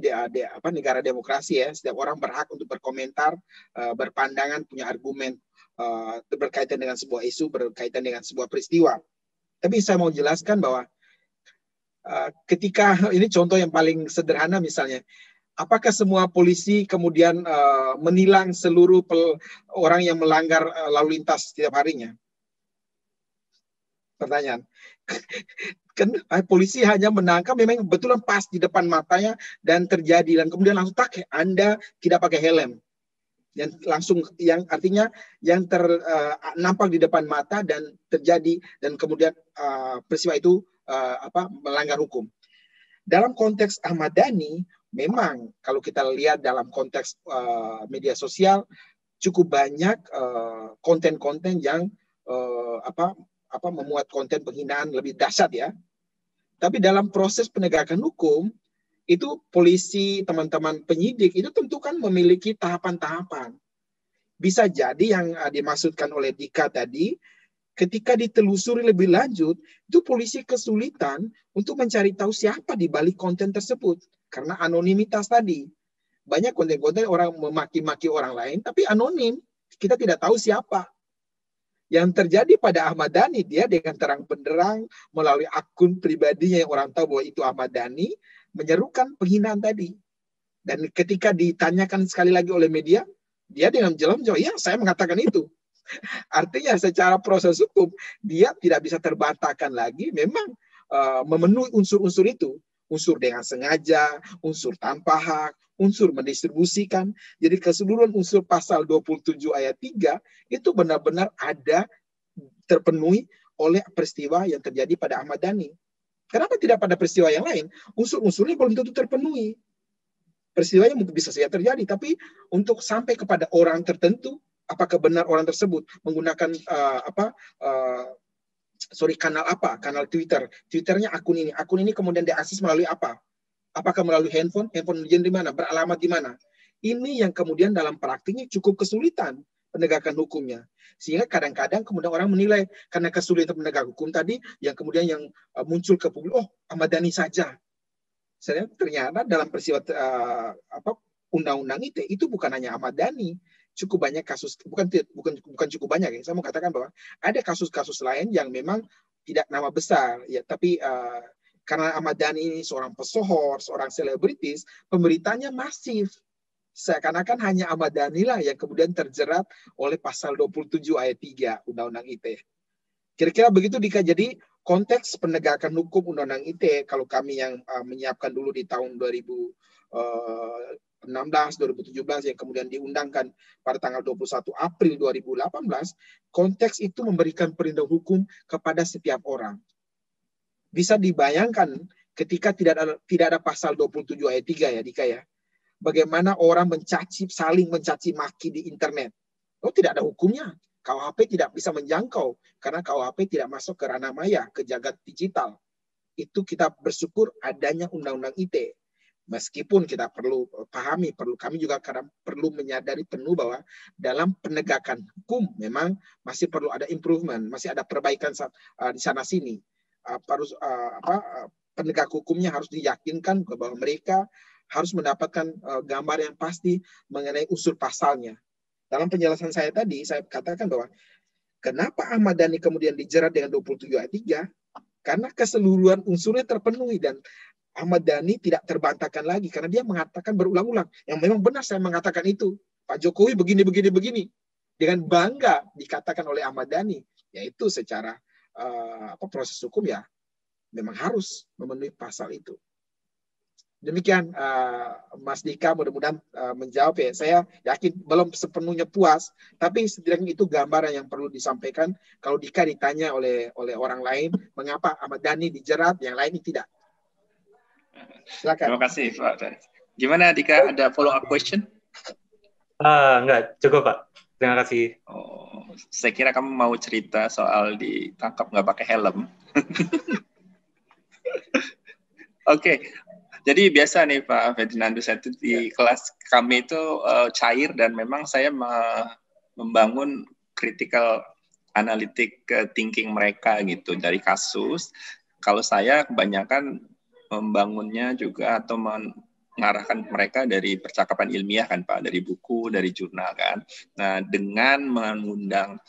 negara demokrasi ya. Setiap orang berhak untuk berkomentar, berpandangan, punya argumen berkaitan dengan sebuah isu, berkaitan dengan sebuah peristiwa. Tapi saya mau jelaskan bahwa ketika, ini contoh yang paling sederhana misalnya, apakah semua polisi kemudian menilang seluruh orang yang melanggar lalu lintas setiap harinya? Pertanyaan. Kan polisi hanya menangkap memang betulan pas di depan matanya dan terjadi, dan kemudian langsung Anda tidak pakai helm. Yang artinya yang nampak di depan mata dan terjadi, dan kemudian peristiwa itu melanggar hukum. Dalam konteks Ahmad Dhani, memang kalau kita lihat dalam konteks media sosial cukup banyak konten-konten yang memuat konten penghinaan lebih dahsyat ya. Tapi dalam proses penegakan hukum itu polisi, teman-teman penyidik itu tentu kan memiliki tahapan-tahapan. Bisa jadi yang dimaksudkan oleh Dika tadi, ketika ditelusuri lebih lanjut, itu polisi kesulitan untuk mencari tahu siapa di balik konten tersebut. Karena anonimitas tadi. Banyak konten-konten orang memaki-maki orang lain, tapi anonim. Kita tidak tahu siapa. Yang terjadi pada Ahmad Dhani, dia dengan terang benderang melalui akun pribadinya yang orang tahu bahwa itu Ahmad Dhani, menyerukan penghinaan tadi. Dan ketika ditanyakan sekali lagi oleh media, dia dengan jelas menjawab, ya saya mengatakan itu. Artinya secara proses hukum, dia tidak bisa terbantahkan lagi, memang memenuhi unsur-unsur itu. Unsur dengan sengaja, unsur tanpa hak, unsur mendistribusikan. Jadi keseluruhan unsur pasal 27 ayat 3, itu benar-benar ada terpenuhi oleh peristiwa yang terjadi pada Ahmad Dhani. Kenapa tidak pada peristiwa yang lain? Unsur-unsurnya belum tentu terpenuhi. Peristiwanya mungkin bisa saja terjadi, tapi untuk sampai kepada orang tertentu, apakah benar orang tersebut menggunakan kanal apa? Kanal Twitter. Twitternya akun ini kemudian diakses melalui apa? Apakah melalui handphone? Handphone di mana? Beralamat di mana? Ini yang kemudian dalam praktiknya cukup kesulitan penegakan hukumnya. Sehingga kadang-kadang kemudian orang menilai karena kesulitan penegak hukum tadi, yang kemudian yang muncul ke publik, oh Ahmad Dhani saja. Ternyata dalam peristiwa undang-undang ITE itu bukan hanya Ahmad Dhani, cukup banyak kasus, bukan cukup banyak ya. Saya mau katakan bahwa ada kasus-kasus lain yang memang tidak nama besar ya, tapi karena Ahmad Dhani ini seorang pesohor, seorang selebritis, pemberitanya masif. Seakan-akan hanya Ahmad Dhani lah yang kemudian terjerat oleh pasal 27 ayat 3 Undang-Undang ITE. Kira-kira begitu Dika. Jadi konteks penegakan hukum Undang-Undang ITE, kalau kami yang menyiapkan dulu di tahun 2016, 2017 yang kemudian diundangkan pada tanggal 21 April 2018, konteks itu memberikan perlindungan hukum kepada setiap orang. Bisa dibayangkan ketika tidak ada pasal 27 ayat 3 ya Dika ya. Bagaimana orang saling mencaci maki di internet. Oh, tidak ada hukumnya. KUHP tidak bisa menjangkau karena KUHP tidak masuk ke ranah maya, ke jagat digital. Itu kita bersyukur adanya Undang-Undang ITE. Meskipun kita perlu pahami, kami juga kadang perlu menyadari penuh bahwa dalam penegakan hukum memang masih perlu ada improvement, masih ada perbaikan di sana sini. Penegak hukumnya harus diyakinkan bahwa mereka harus mendapatkan gambar yang pasti mengenai unsur pasalnya. Dalam penjelasan saya tadi, saya katakan bahwa kenapa Ahmad Dhani kemudian dijerat dengan 27 ayat 3? Karena keseluruhan unsurnya terpenuhi dan Ahmad Dhani tidak terbantahkan lagi karena dia mengatakan berulang-ulang. Yang memang benar saya mengatakan itu. Pak Jokowi begini. Dengan bangga dikatakan oleh Ahmad Dhani. Yaitu secara proses hukum ya memang harus memenuhi pasal itu. Demikian Mas Dika, mudah-mudahan menjawab ya. Saya yakin belum sepenuhnya puas, tapi setidaknya itu gambaran yang perlu disampaikan. Kalau Dika ditanya oleh orang lain, mengapa Ahmad Dhani dijerat, yang lain tidak. Silakan. Terima kasih Pak. Gimana Dika, ada follow up question? Enggak, cukup Pak. Terima kasih. Oh, saya kira kamu mau cerita soal ditangkap nggak pakai helm. Oke. Jadi biasa nih Pak Ferdinandus, itu di kelas kami itu cair dan memang saya membangun critical analytic thinking mereka gitu dari kasus. Kalau saya kebanyakan membangunnya juga atau mengarahkan mereka dari percakapan ilmiah kan Pak, dari buku, dari jurnal kan. Nah dengan mengundang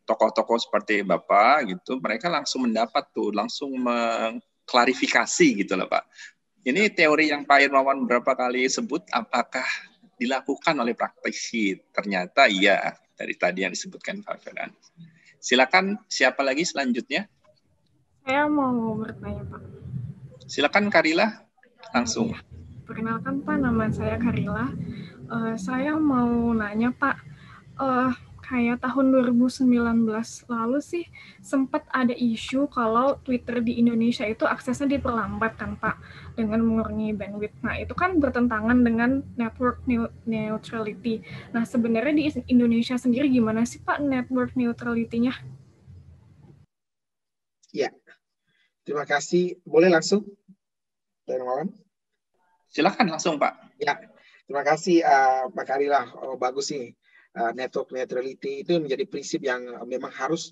tokoh-tokoh seperti Bapak gitu, mereka langsung mendapat langsung mengklarifikasi gitu loh Pak. Ini teori yang Pak Irmawan berapa kali sebut, apakah dilakukan oleh praktisi? Ternyata iya, dari tadi yang disebutkan Pak Ferdan. Silakan, siapa lagi selanjutnya? Saya mau bertanya, Pak. Silakan Karila, langsung. Perkenalkan Pak, nama saya Karila. Saya mau nanya Pak, kayak tahun 2019 lalu sih sempat ada isu kalau Twitter di Indonesia itu aksesnya diperlambat kan Pak, dengan mengurangi bandwidth. Nah itu kan bertentangan dengan network neutrality. Nah sebenarnya di Indonesia sendiri gimana sih Pak network neutrality-nya? Ya, terima kasih. Boleh langsung, Pak Irmawan? Silakan langsung Pak. Ya, terima kasih Pak Karila. Bagus sih. Network neutrality itu menjadi prinsip yang memang harus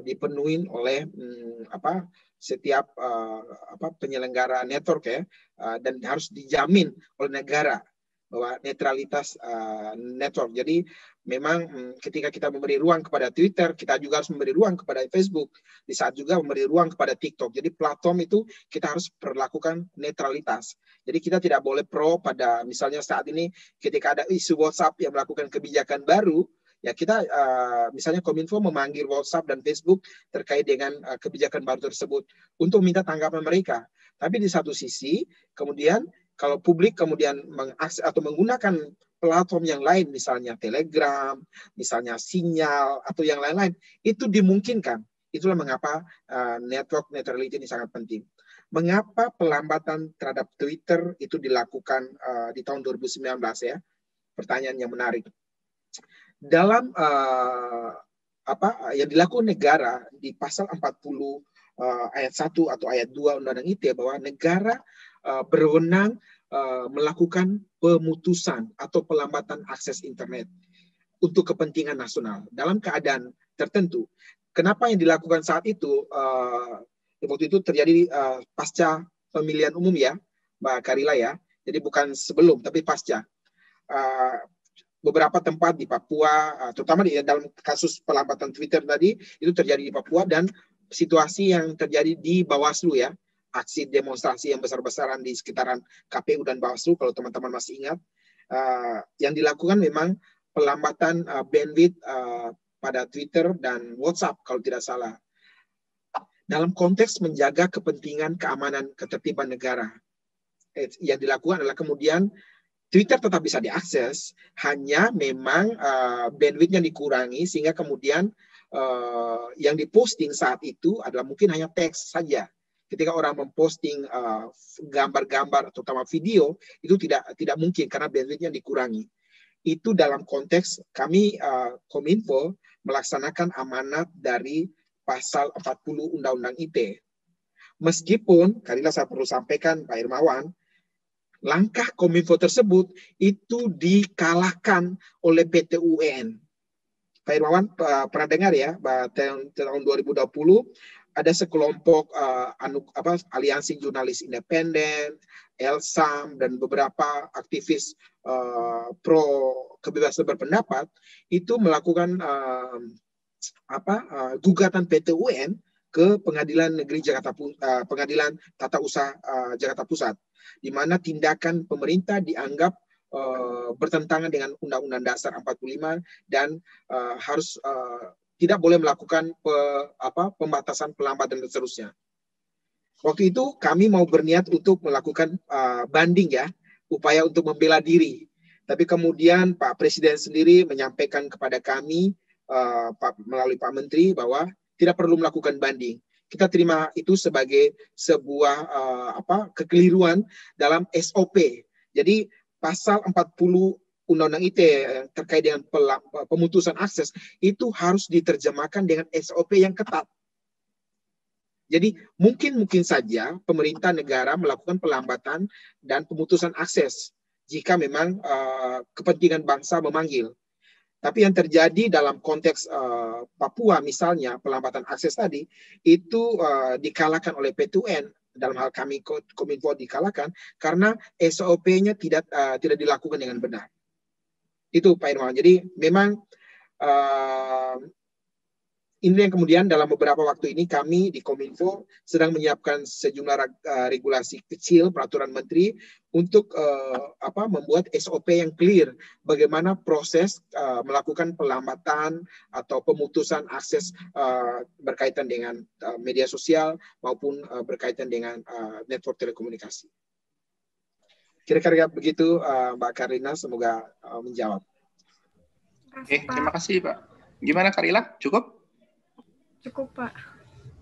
dipenuhi oleh setiap penyelenggara network ya, dan harus dijamin oleh negara bahwa netralitas network. Jadi memang ketika kita memberi ruang kepada Twitter, kita juga harus memberi ruang kepada Facebook, di saat juga memberi ruang kepada TikTok. Jadi platform itu kita harus perlakukan netralitas. Jadi kita tidak boleh pro pada misalnya saat ini ketika ada isu WhatsApp yang melakukan kebijakan baru, ya kita misalnya Kominfo memanggil WhatsApp dan Facebook terkait dengan kebijakan baru tersebut untuk minta tanggapan mereka. Tapi di satu sisi kemudian kalau publik kemudian mengakses atau menggunakan platform yang lain, misalnya Telegram, misalnya Sinyal, atau yang lain-lain, itu dimungkinkan. Itulah mengapa network neutrality ini sangat penting. Mengapa pelambatan terhadap Twitter itu dilakukan di tahun 2019 ya? Pertanyaan yang menarik. Dalam yang dilakukan negara di pasal 40 ayat 1 atau ayat 2 Undang-Undang ITE bahwa negara berwenang melakukan pemutusan atau pelambatan akses internet untuk kepentingan nasional dalam keadaan tertentu. Kenapa yang dilakukan saat itu? Waktu itu terjadi pasca pemilihan umum ya, Mbak Karila ya. Jadi bukan sebelum, tapi pasca. Beberapa tempat di Papua, terutama dalam kasus pelambatan Twitter tadi, itu terjadi di Papua, dan situasi yang terjadi di Bawaslu ya, aksi demonstrasi yang besar-besaran di sekitaran KPU dan Bawaslu, kalau teman-teman masih ingat, yang dilakukan memang pelambatan bandwidth pada Twitter dan WhatsApp kalau tidak salah, dalam konteks menjaga kepentingan keamanan ketertiban negara. Yang dilakukan adalah kemudian Twitter tetap bisa diakses, hanya memang bandwidth-nya dikurangi, sehingga kemudian yang diposting saat itu adalah mungkin hanya teks saja. Ketika orang memposting gambar-gambar, terutama video, itu tidak mungkin karena bandwidth-nya dikurangi. Itu dalam konteks kami Kominfo melaksanakan amanat dari pasal 40 Undang-Undang ITE. Meskipun, kalilah saya perlu sampaikan Pak Irmawan, langkah Kominfo tersebut itu dikalahkan oleh PT UN. Pak Irmawan pernah dengar ya, tahun 2020 ada sekelompok aliansi jurnalis independen, LSAM, dan beberapa aktivis pro kebebasan berpendapat itu melakukan gugatan PT UN ke Pengadilan Negeri Pengadilan Tata Usaha Jakarta Pusat, di mana tindakan pemerintah dianggap bertentangan dengan Undang-Undang Dasar 45 dan harus tidak boleh melakukan pembatasan, pelambatan dan seterusnya. Waktu itu kami mau berniat untuk melakukan banding ya, upaya untuk membela diri. Tapi kemudian Pak Presiden sendiri menyampaikan kepada kami melalui Pak Menteri bahwa tidak perlu melakukan banding. Kita terima itu sebagai sebuah kekeliruan dalam SOP. Jadi pasal 40 Undang-Undang ITE terkait dengan pemutusan akses itu harus diterjemahkan dengan SOP yang ketat. Jadi mungkin saja pemerintah negara melakukan pelambatan dan pemutusan akses jika memang kepentingan bangsa memanggil. Tapi yang terjadi dalam konteks Papua misalnya, pelambatan akses tadi, itu dikalahkan oleh PT UN. Dalam hal kami Kominfo dikalahkan karena SOP-nya tidak dilakukan dengan benar. Itu Pak Irmawan. Jadi memang ini yang kemudian dalam beberapa waktu ini kami di Kominfo sedang menyiapkan sejumlah regulasi kecil, peraturan menteri untuk membuat SOP yang clear bagaimana proses melakukan pelambatan atau pemutusan akses berkaitan dengan media sosial maupun berkaitan dengan network telekomunikasi. Kira-kira begitu Mbak Karina, semoga menjawab. Oke, terima kasih Pak. Gimana Karila? Cukup? Cukup, Pak.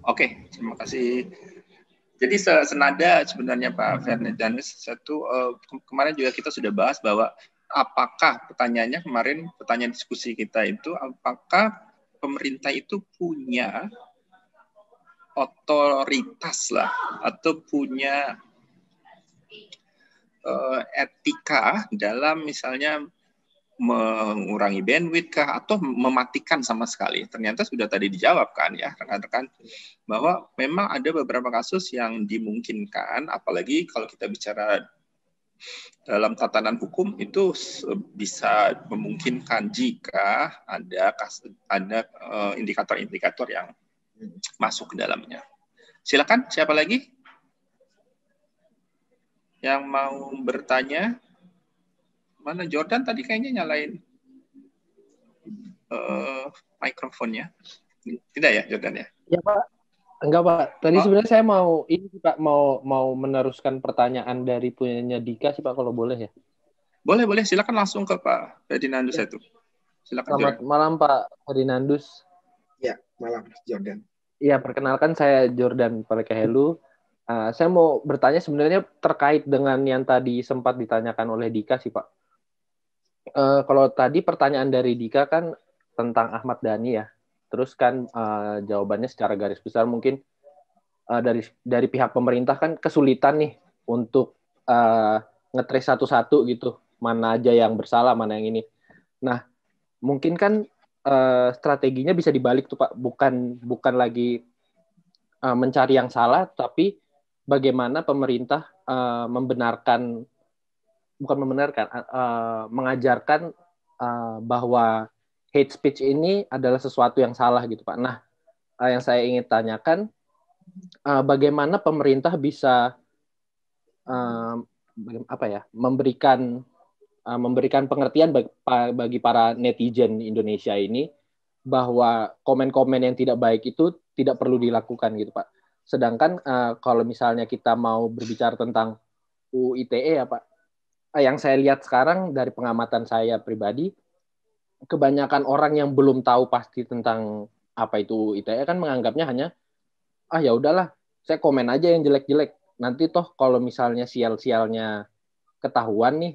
Oke, terima kasih. Jadi senada sebenarnya Pak Ferdinandus, kemarin juga kita sudah bahas bahwa apakah pertanyaannya kemarin, pertanyaan diskusi kita itu, apakah pemerintah itu punya otoritas lah, atau punya etika dalam misalnya mengurangi bandwidth kah atau mematikan sama sekali. Ternyata sudah tadi dijawab kan ya rekan-rekan bahwa memang ada beberapa kasus yang dimungkinkan, apalagi kalau kita bicara dalam tatanan hukum itu bisa memungkinkan jika ada indikator-indikator yang masuk ke dalamnya. Silakan, siapa lagi yang mau bertanya? Mana Jordan tadi kayaknya nyalain mikrofonnya. Tidak ya Jordan ya? Ya Pak. Enggak Pak. Tadi sebenarnya saya mau ini Pak mau meneruskan pertanyaan dari punyanya Dika sih Pak kalau boleh ya. Boleh. Silakan langsung ke Pak Ferdinandus itu. Silakan. Selamat malam Pak Ferdinandus. Ya, malam Jordan. Ya, perkenalkan saya Jordan Palekahelu. Saya mau bertanya sebenarnya terkait dengan yang tadi sempat ditanyakan oleh Dika sih, Pak. Kalau tadi pertanyaan dari Dika kan tentang Ahmad Dhani ya. Terus kan jawabannya secara garis besar mungkin dari pihak pemerintah kan kesulitan nih untuk ngetrace satu-satu gitu. Mana aja yang bersalah, mana yang ini. Nah, mungkin kan strateginya bisa dibalik tuh Pak. Bukan lagi mencari yang salah, tapi bagaimana pemerintah mengajarkan bahwa hate speech ini adalah sesuatu yang salah gitu Pak. Nah, yang saya ingin tanyakan, bagaimana pemerintah bisa memberikan pengertian bagi para netizen Indonesia ini bahwa komen-komen yang tidak baik itu tidak perlu dilakukan gitu Pak. Sedangkan kalau misalnya kita mau berbicara tentang UU ITE ya Pak, yang saya lihat sekarang dari pengamatan saya pribadi, kebanyakan orang yang belum tahu pasti tentang apa itu UU ITE kan menganggapnya hanya ya udahlah, saya komen aja yang jelek-jelek. Nanti toh kalau misalnya sial-sialnya ketahuan nih,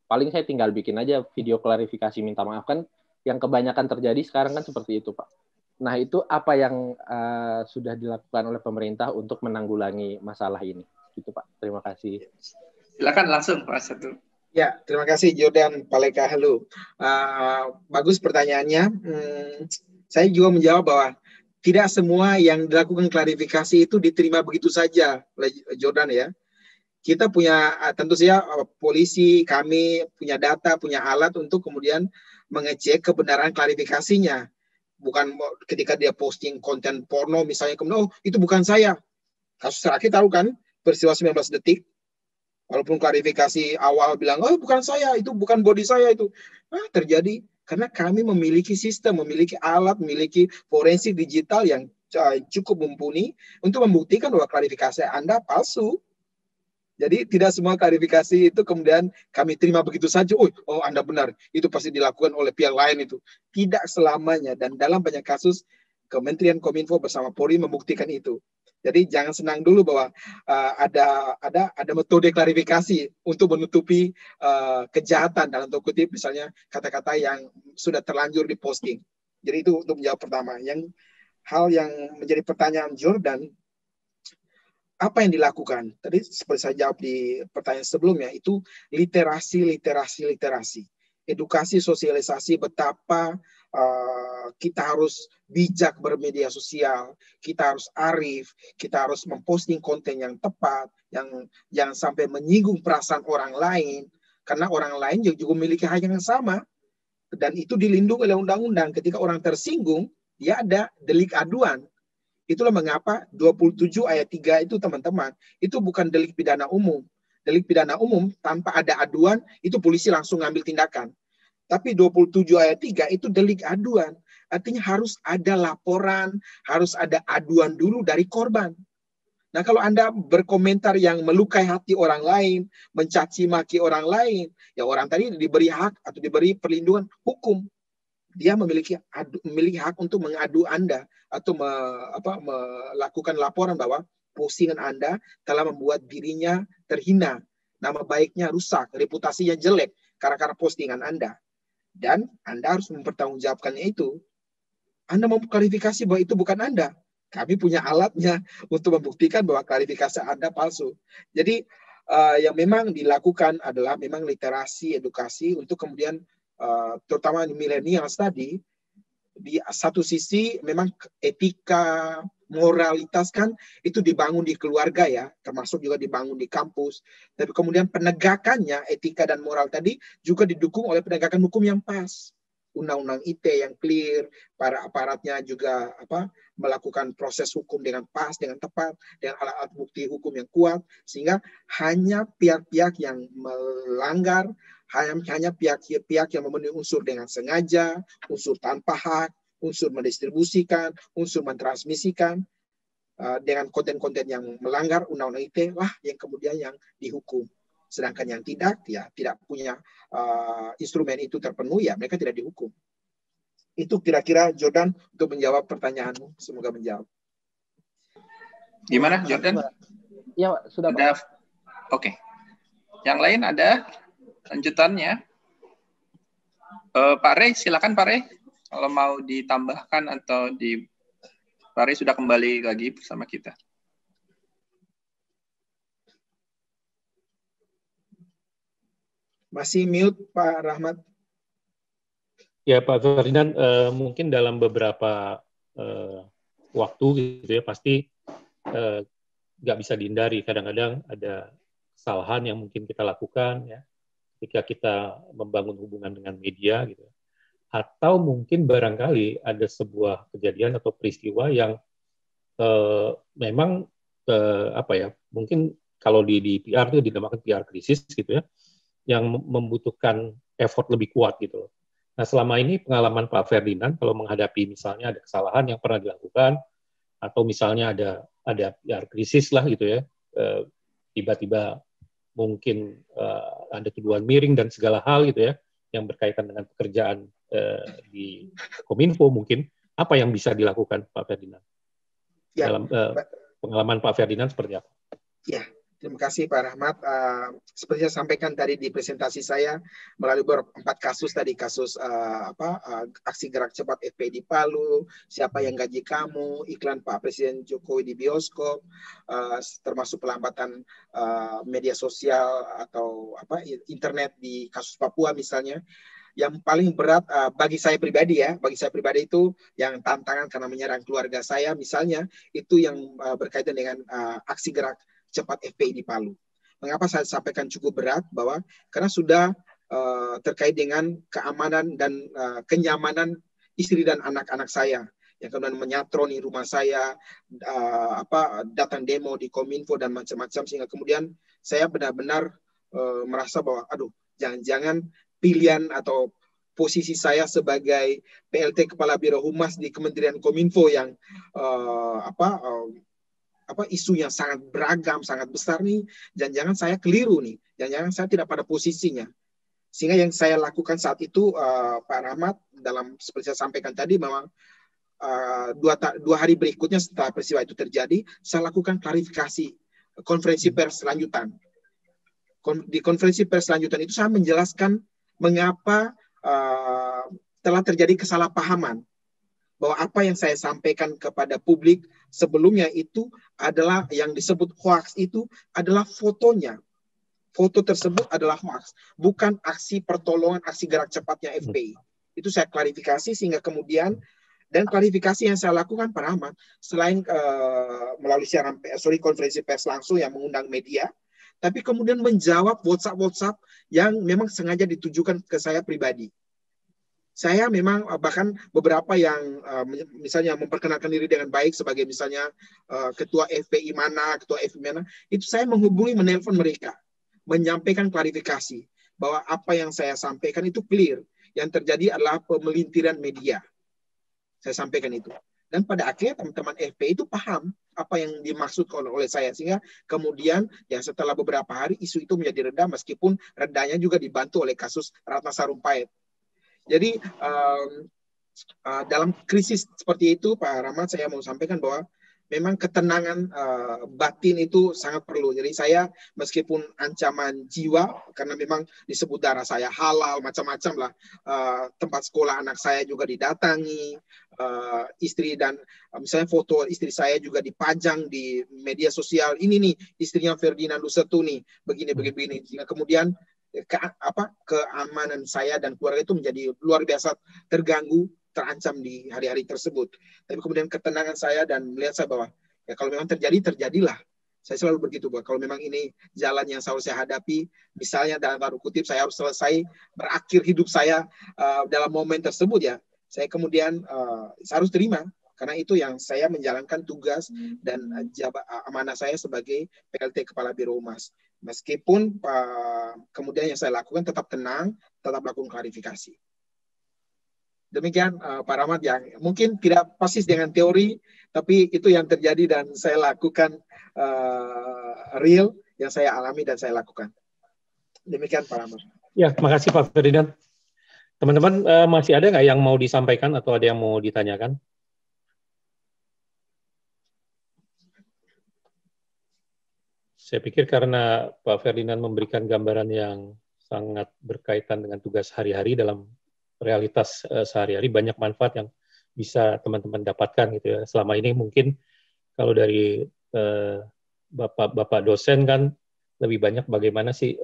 paling saya tinggal bikin aja video klarifikasi minta maaf. Kan yang kebanyakan terjadi sekarang kan seperti itu Pak. Nah itu apa yang sudah dilakukan oleh pemerintah untuk menanggulangi masalah ini gitu Pak. Terima kasih. Silakan langsung Pak Satu. Ya, terima kasih Jordan Palekahelu. Bagus pertanyaannya. Saya juga menjawab bahwa tidak semua yang dilakukan klarifikasi itu diterima begitu saja oleh Jordan ya. Kita punya, tentu saja polisi, kami punya data, punya alat untuk kemudian mengecek kebenaran klarifikasinya. Bukan ketika dia posting konten porno misalnya, kemudian, oh itu bukan saya. Kasus terakhir tahu kan, peristiwa 19 detik. Walaupun klarifikasi awal bilang, oh bukan saya, itu bukan body saya itu. Terjadi karena kami memiliki sistem, memiliki alat, memiliki forensik digital yang cukup mumpuni untuk membuktikan bahwa klarifikasi Anda palsu. Jadi tidak semua klarifikasi itu kemudian kami terima begitu saja. Oh Anda benar, itu pasti dilakukan oleh pihak lain itu. Tidak selamanya, dan dalam banyak kasus Kementerian Kominfo bersama Polri membuktikan itu. Jadi jangan senang dulu bahwa ada metode klarifikasi untuk menutupi kejahatan dalam tanda kutip, misalnya kata-kata yang sudah terlanjur diposting. Jadi itu untuk menjawab pertama. Hal yang menjadi pertanyaan Jordan, apa yang dilakukan? Tadi seperti saya jawab di pertanyaan sebelumnya, itu literasi. Edukasi, sosialisasi betapa kita harus bijak bermedia sosial, kita harus arif, kita harus memposting konten yang tepat, yang jangan sampai menyinggung perasaan orang lain, karena orang lain juga memiliki hak yang sama, dan itu dilindungi oleh undang-undang. Ketika orang tersinggung, dia ada delik aduan. Itulah mengapa 27 ayat 3 itu teman-teman, itu bukan delik pidana umum. Delik pidana umum tanpa ada aduan, itu polisi langsung ngambil tindakan. Tapi 27 ayat 3 itu delik aduan. Artinya harus ada laporan, harus ada aduan dulu dari korban. Nah kalau Anda berkomentar yang melukai hati orang lain, mencaci maki orang lain, ya orang tadi diberi hak atau diberi perlindungan hukum. Dia memiliki hak untuk mengadu Anda atau melakukan laporan bahwa postingan Anda telah membuat dirinya terhina, nama baiknya rusak, reputasinya jelek karena postingan Anda. Dan Anda harus mempertanggungjawabkannya itu. Anda mau klarifikasi bahwa itu bukan Anda. Kami punya alatnya untuk membuktikan bahwa klarifikasi Anda palsu. Jadi yang memang dilakukan adalah memang literasi, edukasi untuk kemudian terutama di millennials tadi, di satu sisi memang etika, moralitas kan itu dibangun di keluarga ya, termasuk juga dibangun di kampus. Tapi kemudian penegakannya, etika dan moral tadi juga didukung oleh penegakan hukum yang pas. Undang-undang ITE yang clear, para aparatnya juga melakukan proses hukum dengan pas, dengan tepat, dengan alat-alat bukti hukum yang kuat, sehingga hanya pihak-pihak yang melanggar, hanya pihak-pihak yang memenuhi unsur dengan sengaja, unsur tanpa hak, unsur mendistribusikan, unsur mentransmisikan, dengan konten-konten yang melanggar undang-undang ITE lah yang kemudian yang dihukum. Sedangkan yang tidak punya instrumen itu terpenuhi, ya mereka tidak dihukum. Itu kira-kira Jordan untuk menjawab pertanyaanmu. Semoga menjawab. Gimana, Jordan? Ya, sudah Pak. Ada. Oke. Yang lain ada lanjutannya. Pak Rey, silakan Pak Rey. Kalau mau ditambahkan atau Pak Rey sudah kembali lagi bersama kita. Masih mute Pak Rahmat. Ya Pak Ferdinand, mungkin dalam beberapa waktu gitu ya pasti nggak bisa dihindari. Kadang-kadang ada kesalahan yang mungkin kita lakukan ya ketika kita membangun hubungan dengan media gitu. Atau mungkin barangkali ada sebuah kejadian atau peristiwa yang memang apa ya, mungkin kalau di PR itu dinamakan PR krisis gitu ya, yang membutuhkan effort lebih kuat gitu loh. Nah, selama ini pengalaman Pak Ferdinand kalau menghadapi misalnya ada kesalahan yang pernah dilakukan atau misalnya ada PR krisis lah gitu ya, tiba-tiba mungkin ada tuduhan miring dan segala hal gitu ya yang berkaitan dengan pekerjaan di Kominfo, mungkin apa yang bisa dilakukan Pak Ferdinand? Ya, dalam pengalaman Pak Ferdinand seperti apa? Ya, terima kasih Pak Rahmat. Seperti saya sampaikan tadi di presentasi saya melalui beberapa 4 kasus tadi, kasus aksi gerak cepat FPI di Palu, siapa yang gaji kamu, iklan Pak Presiden Jokowi di bioskop, termasuk pelambatan media sosial atau internet di kasus Papua misalnya. Yang paling berat bagi saya pribadi itu yang tantangan karena menyerang keluarga saya misalnya, itu yang berkaitan dengan aksi gerak cepat FPI di Palu. Mengapa saya sampaikan cukup berat? Karena sudah terkait dengan keamanan dan kenyamanan istri dan anak-anak saya yang kemudian menyatroni rumah saya, datang demo di Kominfo dan macam-macam, sehingga kemudian saya benar-benar merasa bahwa jangan-jangan pilihan atau posisi saya sebagai PLT Kepala Biro Humas di Kementerian Kominfo yang isu yang sangat beragam, sangat besar nih, jangan-jangan saya keliru nih, jangan-jangan saya tidak pada posisinya. Sehingga yang saya lakukan saat itu, Pak Rahmat, dalam seperti saya sampaikan tadi, memang 2 hari berikutnya setelah peristiwa itu terjadi, saya lakukan klarifikasi konferensi pers lanjutan. Di konferensi pers lanjutan itu saya menjelaskan mengapa telah terjadi kesalahpahaman, bahwa apa yang saya sampaikan kepada publik sebelumnya itu adalah yang disebut hoax, itu adalah fotonya. Foto tersebut adalah hoax, bukan aksi pertolongan, aksi gerak cepatnya FPI. Itu saya klarifikasi, sehingga kemudian, dan klarifikasi yang saya lakukan Pak Rahmat, selain melalui konferensi pers langsung yang mengundang media, tapi kemudian menjawab WhatsApp yang memang sengaja ditujukan ke saya pribadi. Saya memang bahkan beberapa yang misalnya memperkenalkan diri dengan baik sebagai misalnya ketua FPI mana, ketua FPI mana, itu saya menelpon mereka, menyampaikan klarifikasi bahwa apa yang saya sampaikan itu clear. Yang terjadi adalah pemelintiran media. Saya sampaikan itu. Dan pada akhirnya teman-teman FPI itu paham apa yang dimaksudkan oleh saya, sehingga kemudian ya setelah beberapa hari isu itu menjadi reda, meskipun redanya juga dibantu oleh kasus Ratna Sarumpait. Jadi dalam krisis seperti itu Pak Rahmat, saya mau sampaikan bahwa memang ketenangan batin itu sangat perlu. Jadi saya meskipun ancaman jiwa karena memang disebut darah saya halal, macam-macam lah, tempat sekolah anak saya juga didatangi, istri dan misalnya foto istri saya juga dipajang di media sosial, ini nih istrinya Ferdinand Dusetu nih, begini. Sehingga kemudian keamanan saya dan keluarga itu menjadi luar biasa terganggu, terancam di hari-hari tersebut. Tapi kemudian ketenangan saya dan melihat saya bahwa ya kalau memang terjadilah. Saya selalu begitu bahwa kalau memang ini jalan yang selalu saya hadapi, misalnya dalam tanda kutip saya harus selesai berakhir hidup saya dalam momen tersebut, ya saya kemudian saya harus terima, karena itu yang saya menjalankan tugas dan amanah saya sebagai PLT Kepala Biro Humas. Meskipun kemudian yang saya lakukan tetap tenang, tetap lakukan klarifikasi. Demikian Pak Rahmat, yang mungkin tidak persis dengan teori, tapi itu yang terjadi dan saya lakukan real, yang saya alami dan saya lakukan. Demikian Pak Rahmat. Ya, terima kasih Pak Ferdinand. Teman-teman, masih ada nggak yang mau disampaikan atau ada yang mau ditanyakan? Saya pikir karena Pak Ferdinand memberikan gambaran yang sangat berkaitan dengan tugas hari-hari dalam realitas sehari-hari, banyak manfaat yang bisa teman-teman dapatkan gitu ya. Selama ini mungkin kalau dari Bapak dosen kan lebih banyak bagaimana sih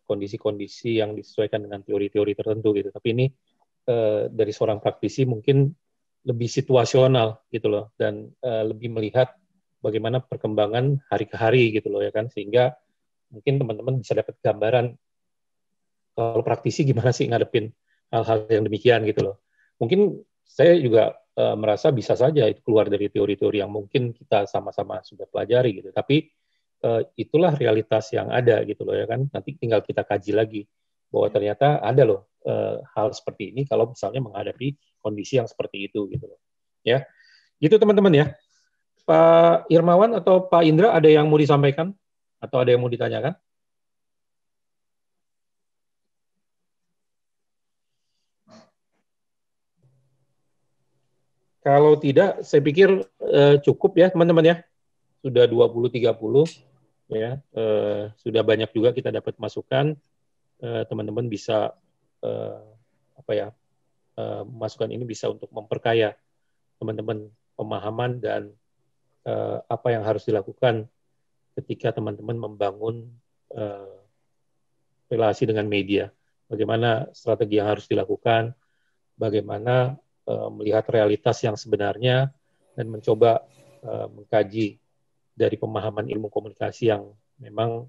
kondisi-kondisi yang disesuaikan dengan teori-teori tertentu gitu. Tapi ini dari seorang praktisi mungkin lebih situasional gitu loh, dan lebih melihat bagaimana perkembangan hari ke hari gitu loh ya kan, sehingga mungkin teman-teman bisa dapat gambaran kalau praktisi gimana sih ngadepin hal-hal yang demikian gitu loh. Mungkin saya juga merasa bisa saja itu keluar dari teori-teori yang mungkin kita sama-sama sudah pelajari gitu, tapi itulah realitas yang ada gitu loh ya kan. Nanti tinggal kita kaji lagi bahwa ternyata ada loh hal seperti ini kalau misalnya menghadapi kondisi yang seperti itu gitu loh. Ya, gitu teman-teman ya. Pak Irmawan atau Pak Indra ada yang mau disampaikan atau ada yang mau ditanyakan? Kalau tidak, saya pikir cukup ya teman-teman ya. Sudah 20-30 ya. Sudah banyak juga kita dapat masukan. Teman-teman bisa masukan ini bisa untuk memperkaya teman-teman pemahaman dan apa yang harus dilakukan ketika teman-teman membangun relasi dengan media. Bagaimana strategi yang harus dilakukan, bagaimana melihat realitas yang sebenarnya, dan mencoba mengkaji dari pemahaman ilmu komunikasi yang memang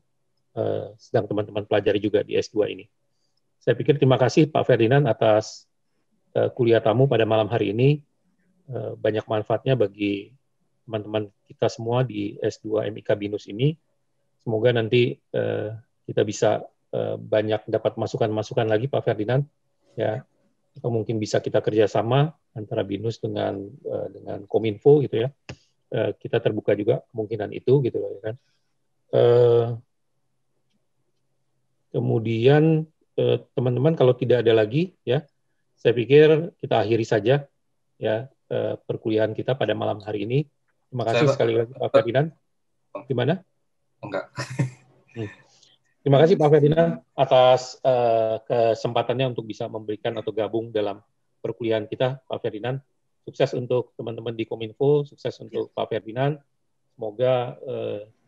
sedang teman-teman pelajari juga di S2 ini. Saya pikir terima kasih Pak Ferdinand atas kuliah tamu pada malam hari ini. Banyak manfaatnya bagi teman-teman kita semua di S2 MIK BINUS ini. Semoga nanti kita bisa banyak dapat masukan-masukan lagi Pak Ferdinand, ya, atau mungkin bisa kita kerjasama antara BINUS dengan Kominfo gitu ya. Kita terbuka juga kemungkinan itu gitu ya kan. Kemudian teman-teman kalau tidak ada lagi ya, saya pikir kita akhiri saja ya perkuliahan kita pada malam hari ini. Terima kasih sekali lagi Pak Ferdinand. Gimana? Enggak. Terima kasih Pak Ferdinand atas kesempatannya untuk bisa memberikan atau gabung dalam perkuliahan kita, Pak Ferdinand. Sukses untuk teman-teman di Kominfo, sukses untuk Pak Ferdinand. Semoga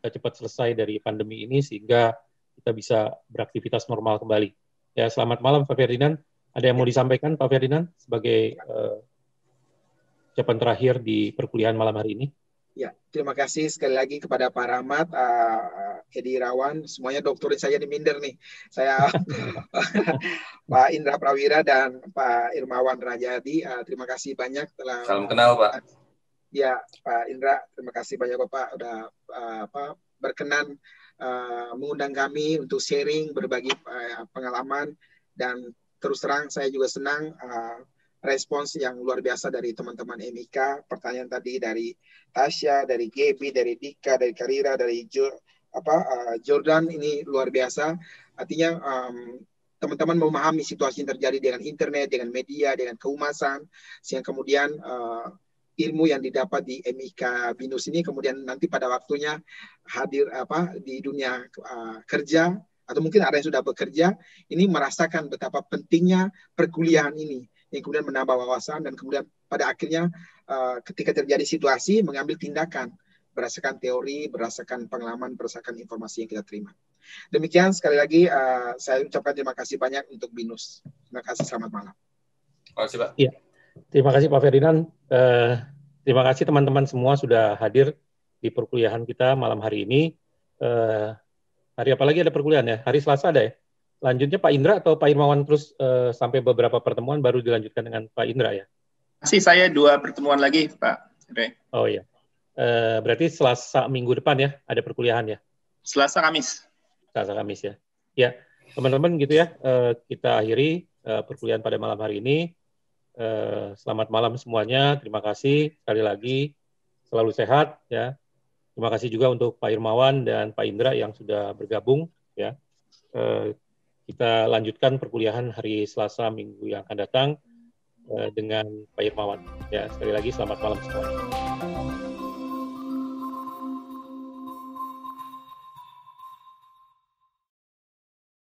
kita cepat selesai dari pandemi ini sehingga kita bisa beraktivitas normal kembali. Ya, selamat malam Pak Ferdinand. Ada yang mau disampaikan Pak Ferdinand sebagai ucapan terakhir di perkuliahan malam hari ini? Ya, terima kasih sekali lagi kepada Pak Rahmat, Edi Irawan, semuanya doktorin saya di minder nih. Saya Pak Indra Prawira dan Pak Irmawan Rajadi, terima kasih banyak telah. Salam kenal Pak. Ya, Pak Indra, terima kasih banyak Bapak udah berkenan mengundang kami untuk sharing, berbagi pengalaman, dan terus terang saya juga senang respons yang luar biasa dari teman-teman MIK. Pertanyaan tadi dari Tasya, dari Gaby, dari Dika, dari Karira, dari Jordan, ini luar biasa. Artinya teman-teman memahami situasi yang terjadi dengan internet, dengan media, dengan kehumasan, sehingga kemudian ilmu yang didapat di MIK BINUS ini kemudian nanti pada waktunya hadir di dunia kerja, atau mungkin ada yang sudah bekerja, ini merasakan betapa pentingnya perkuliahan ini, yang kemudian menambah wawasan, dan kemudian pada akhirnya ketika terjadi situasi mengambil tindakan berdasarkan teori, berdasarkan pengalaman, berdasarkan informasi yang kita terima. Demikian sekali lagi saya ucapkan terima kasih banyak untuk BINUS. Terima kasih, selamat malam. Terima kasih Pak. Ya, terima kasih Pak Ferdinand. Terima kasih teman-teman semua sudah hadir di perkuliahan kita malam hari ini. Hari apa lagi ada perkuliahan ya? Hari Selasa ada ya? Lanjutnya Pak Indra atau Pak Irmawan terus sampai beberapa pertemuan baru dilanjutkan dengan Pak Indra ya? Masih saya 2 pertemuan lagi Pak. Oh iya. Berarti Selasa minggu depan ya ada perkuliahan ya? Selasa Kamis. Selasa Kamis ya. Ya, teman-teman gitu ya. Kita akhiri perkuliahan pada malam hari ini. Selamat malam semuanya. Terima kasih sekali lagi. Selalu sehat ya. Terima kasih juga untuk Pak Irmawan dan Pak Indra yang sudah bergabung ya. Kita lanjutkan perkuliahan hari Selasa minggu yang akan datang dengan Pak Irmawan. Ya, sekali lagi selamat malam semuanya.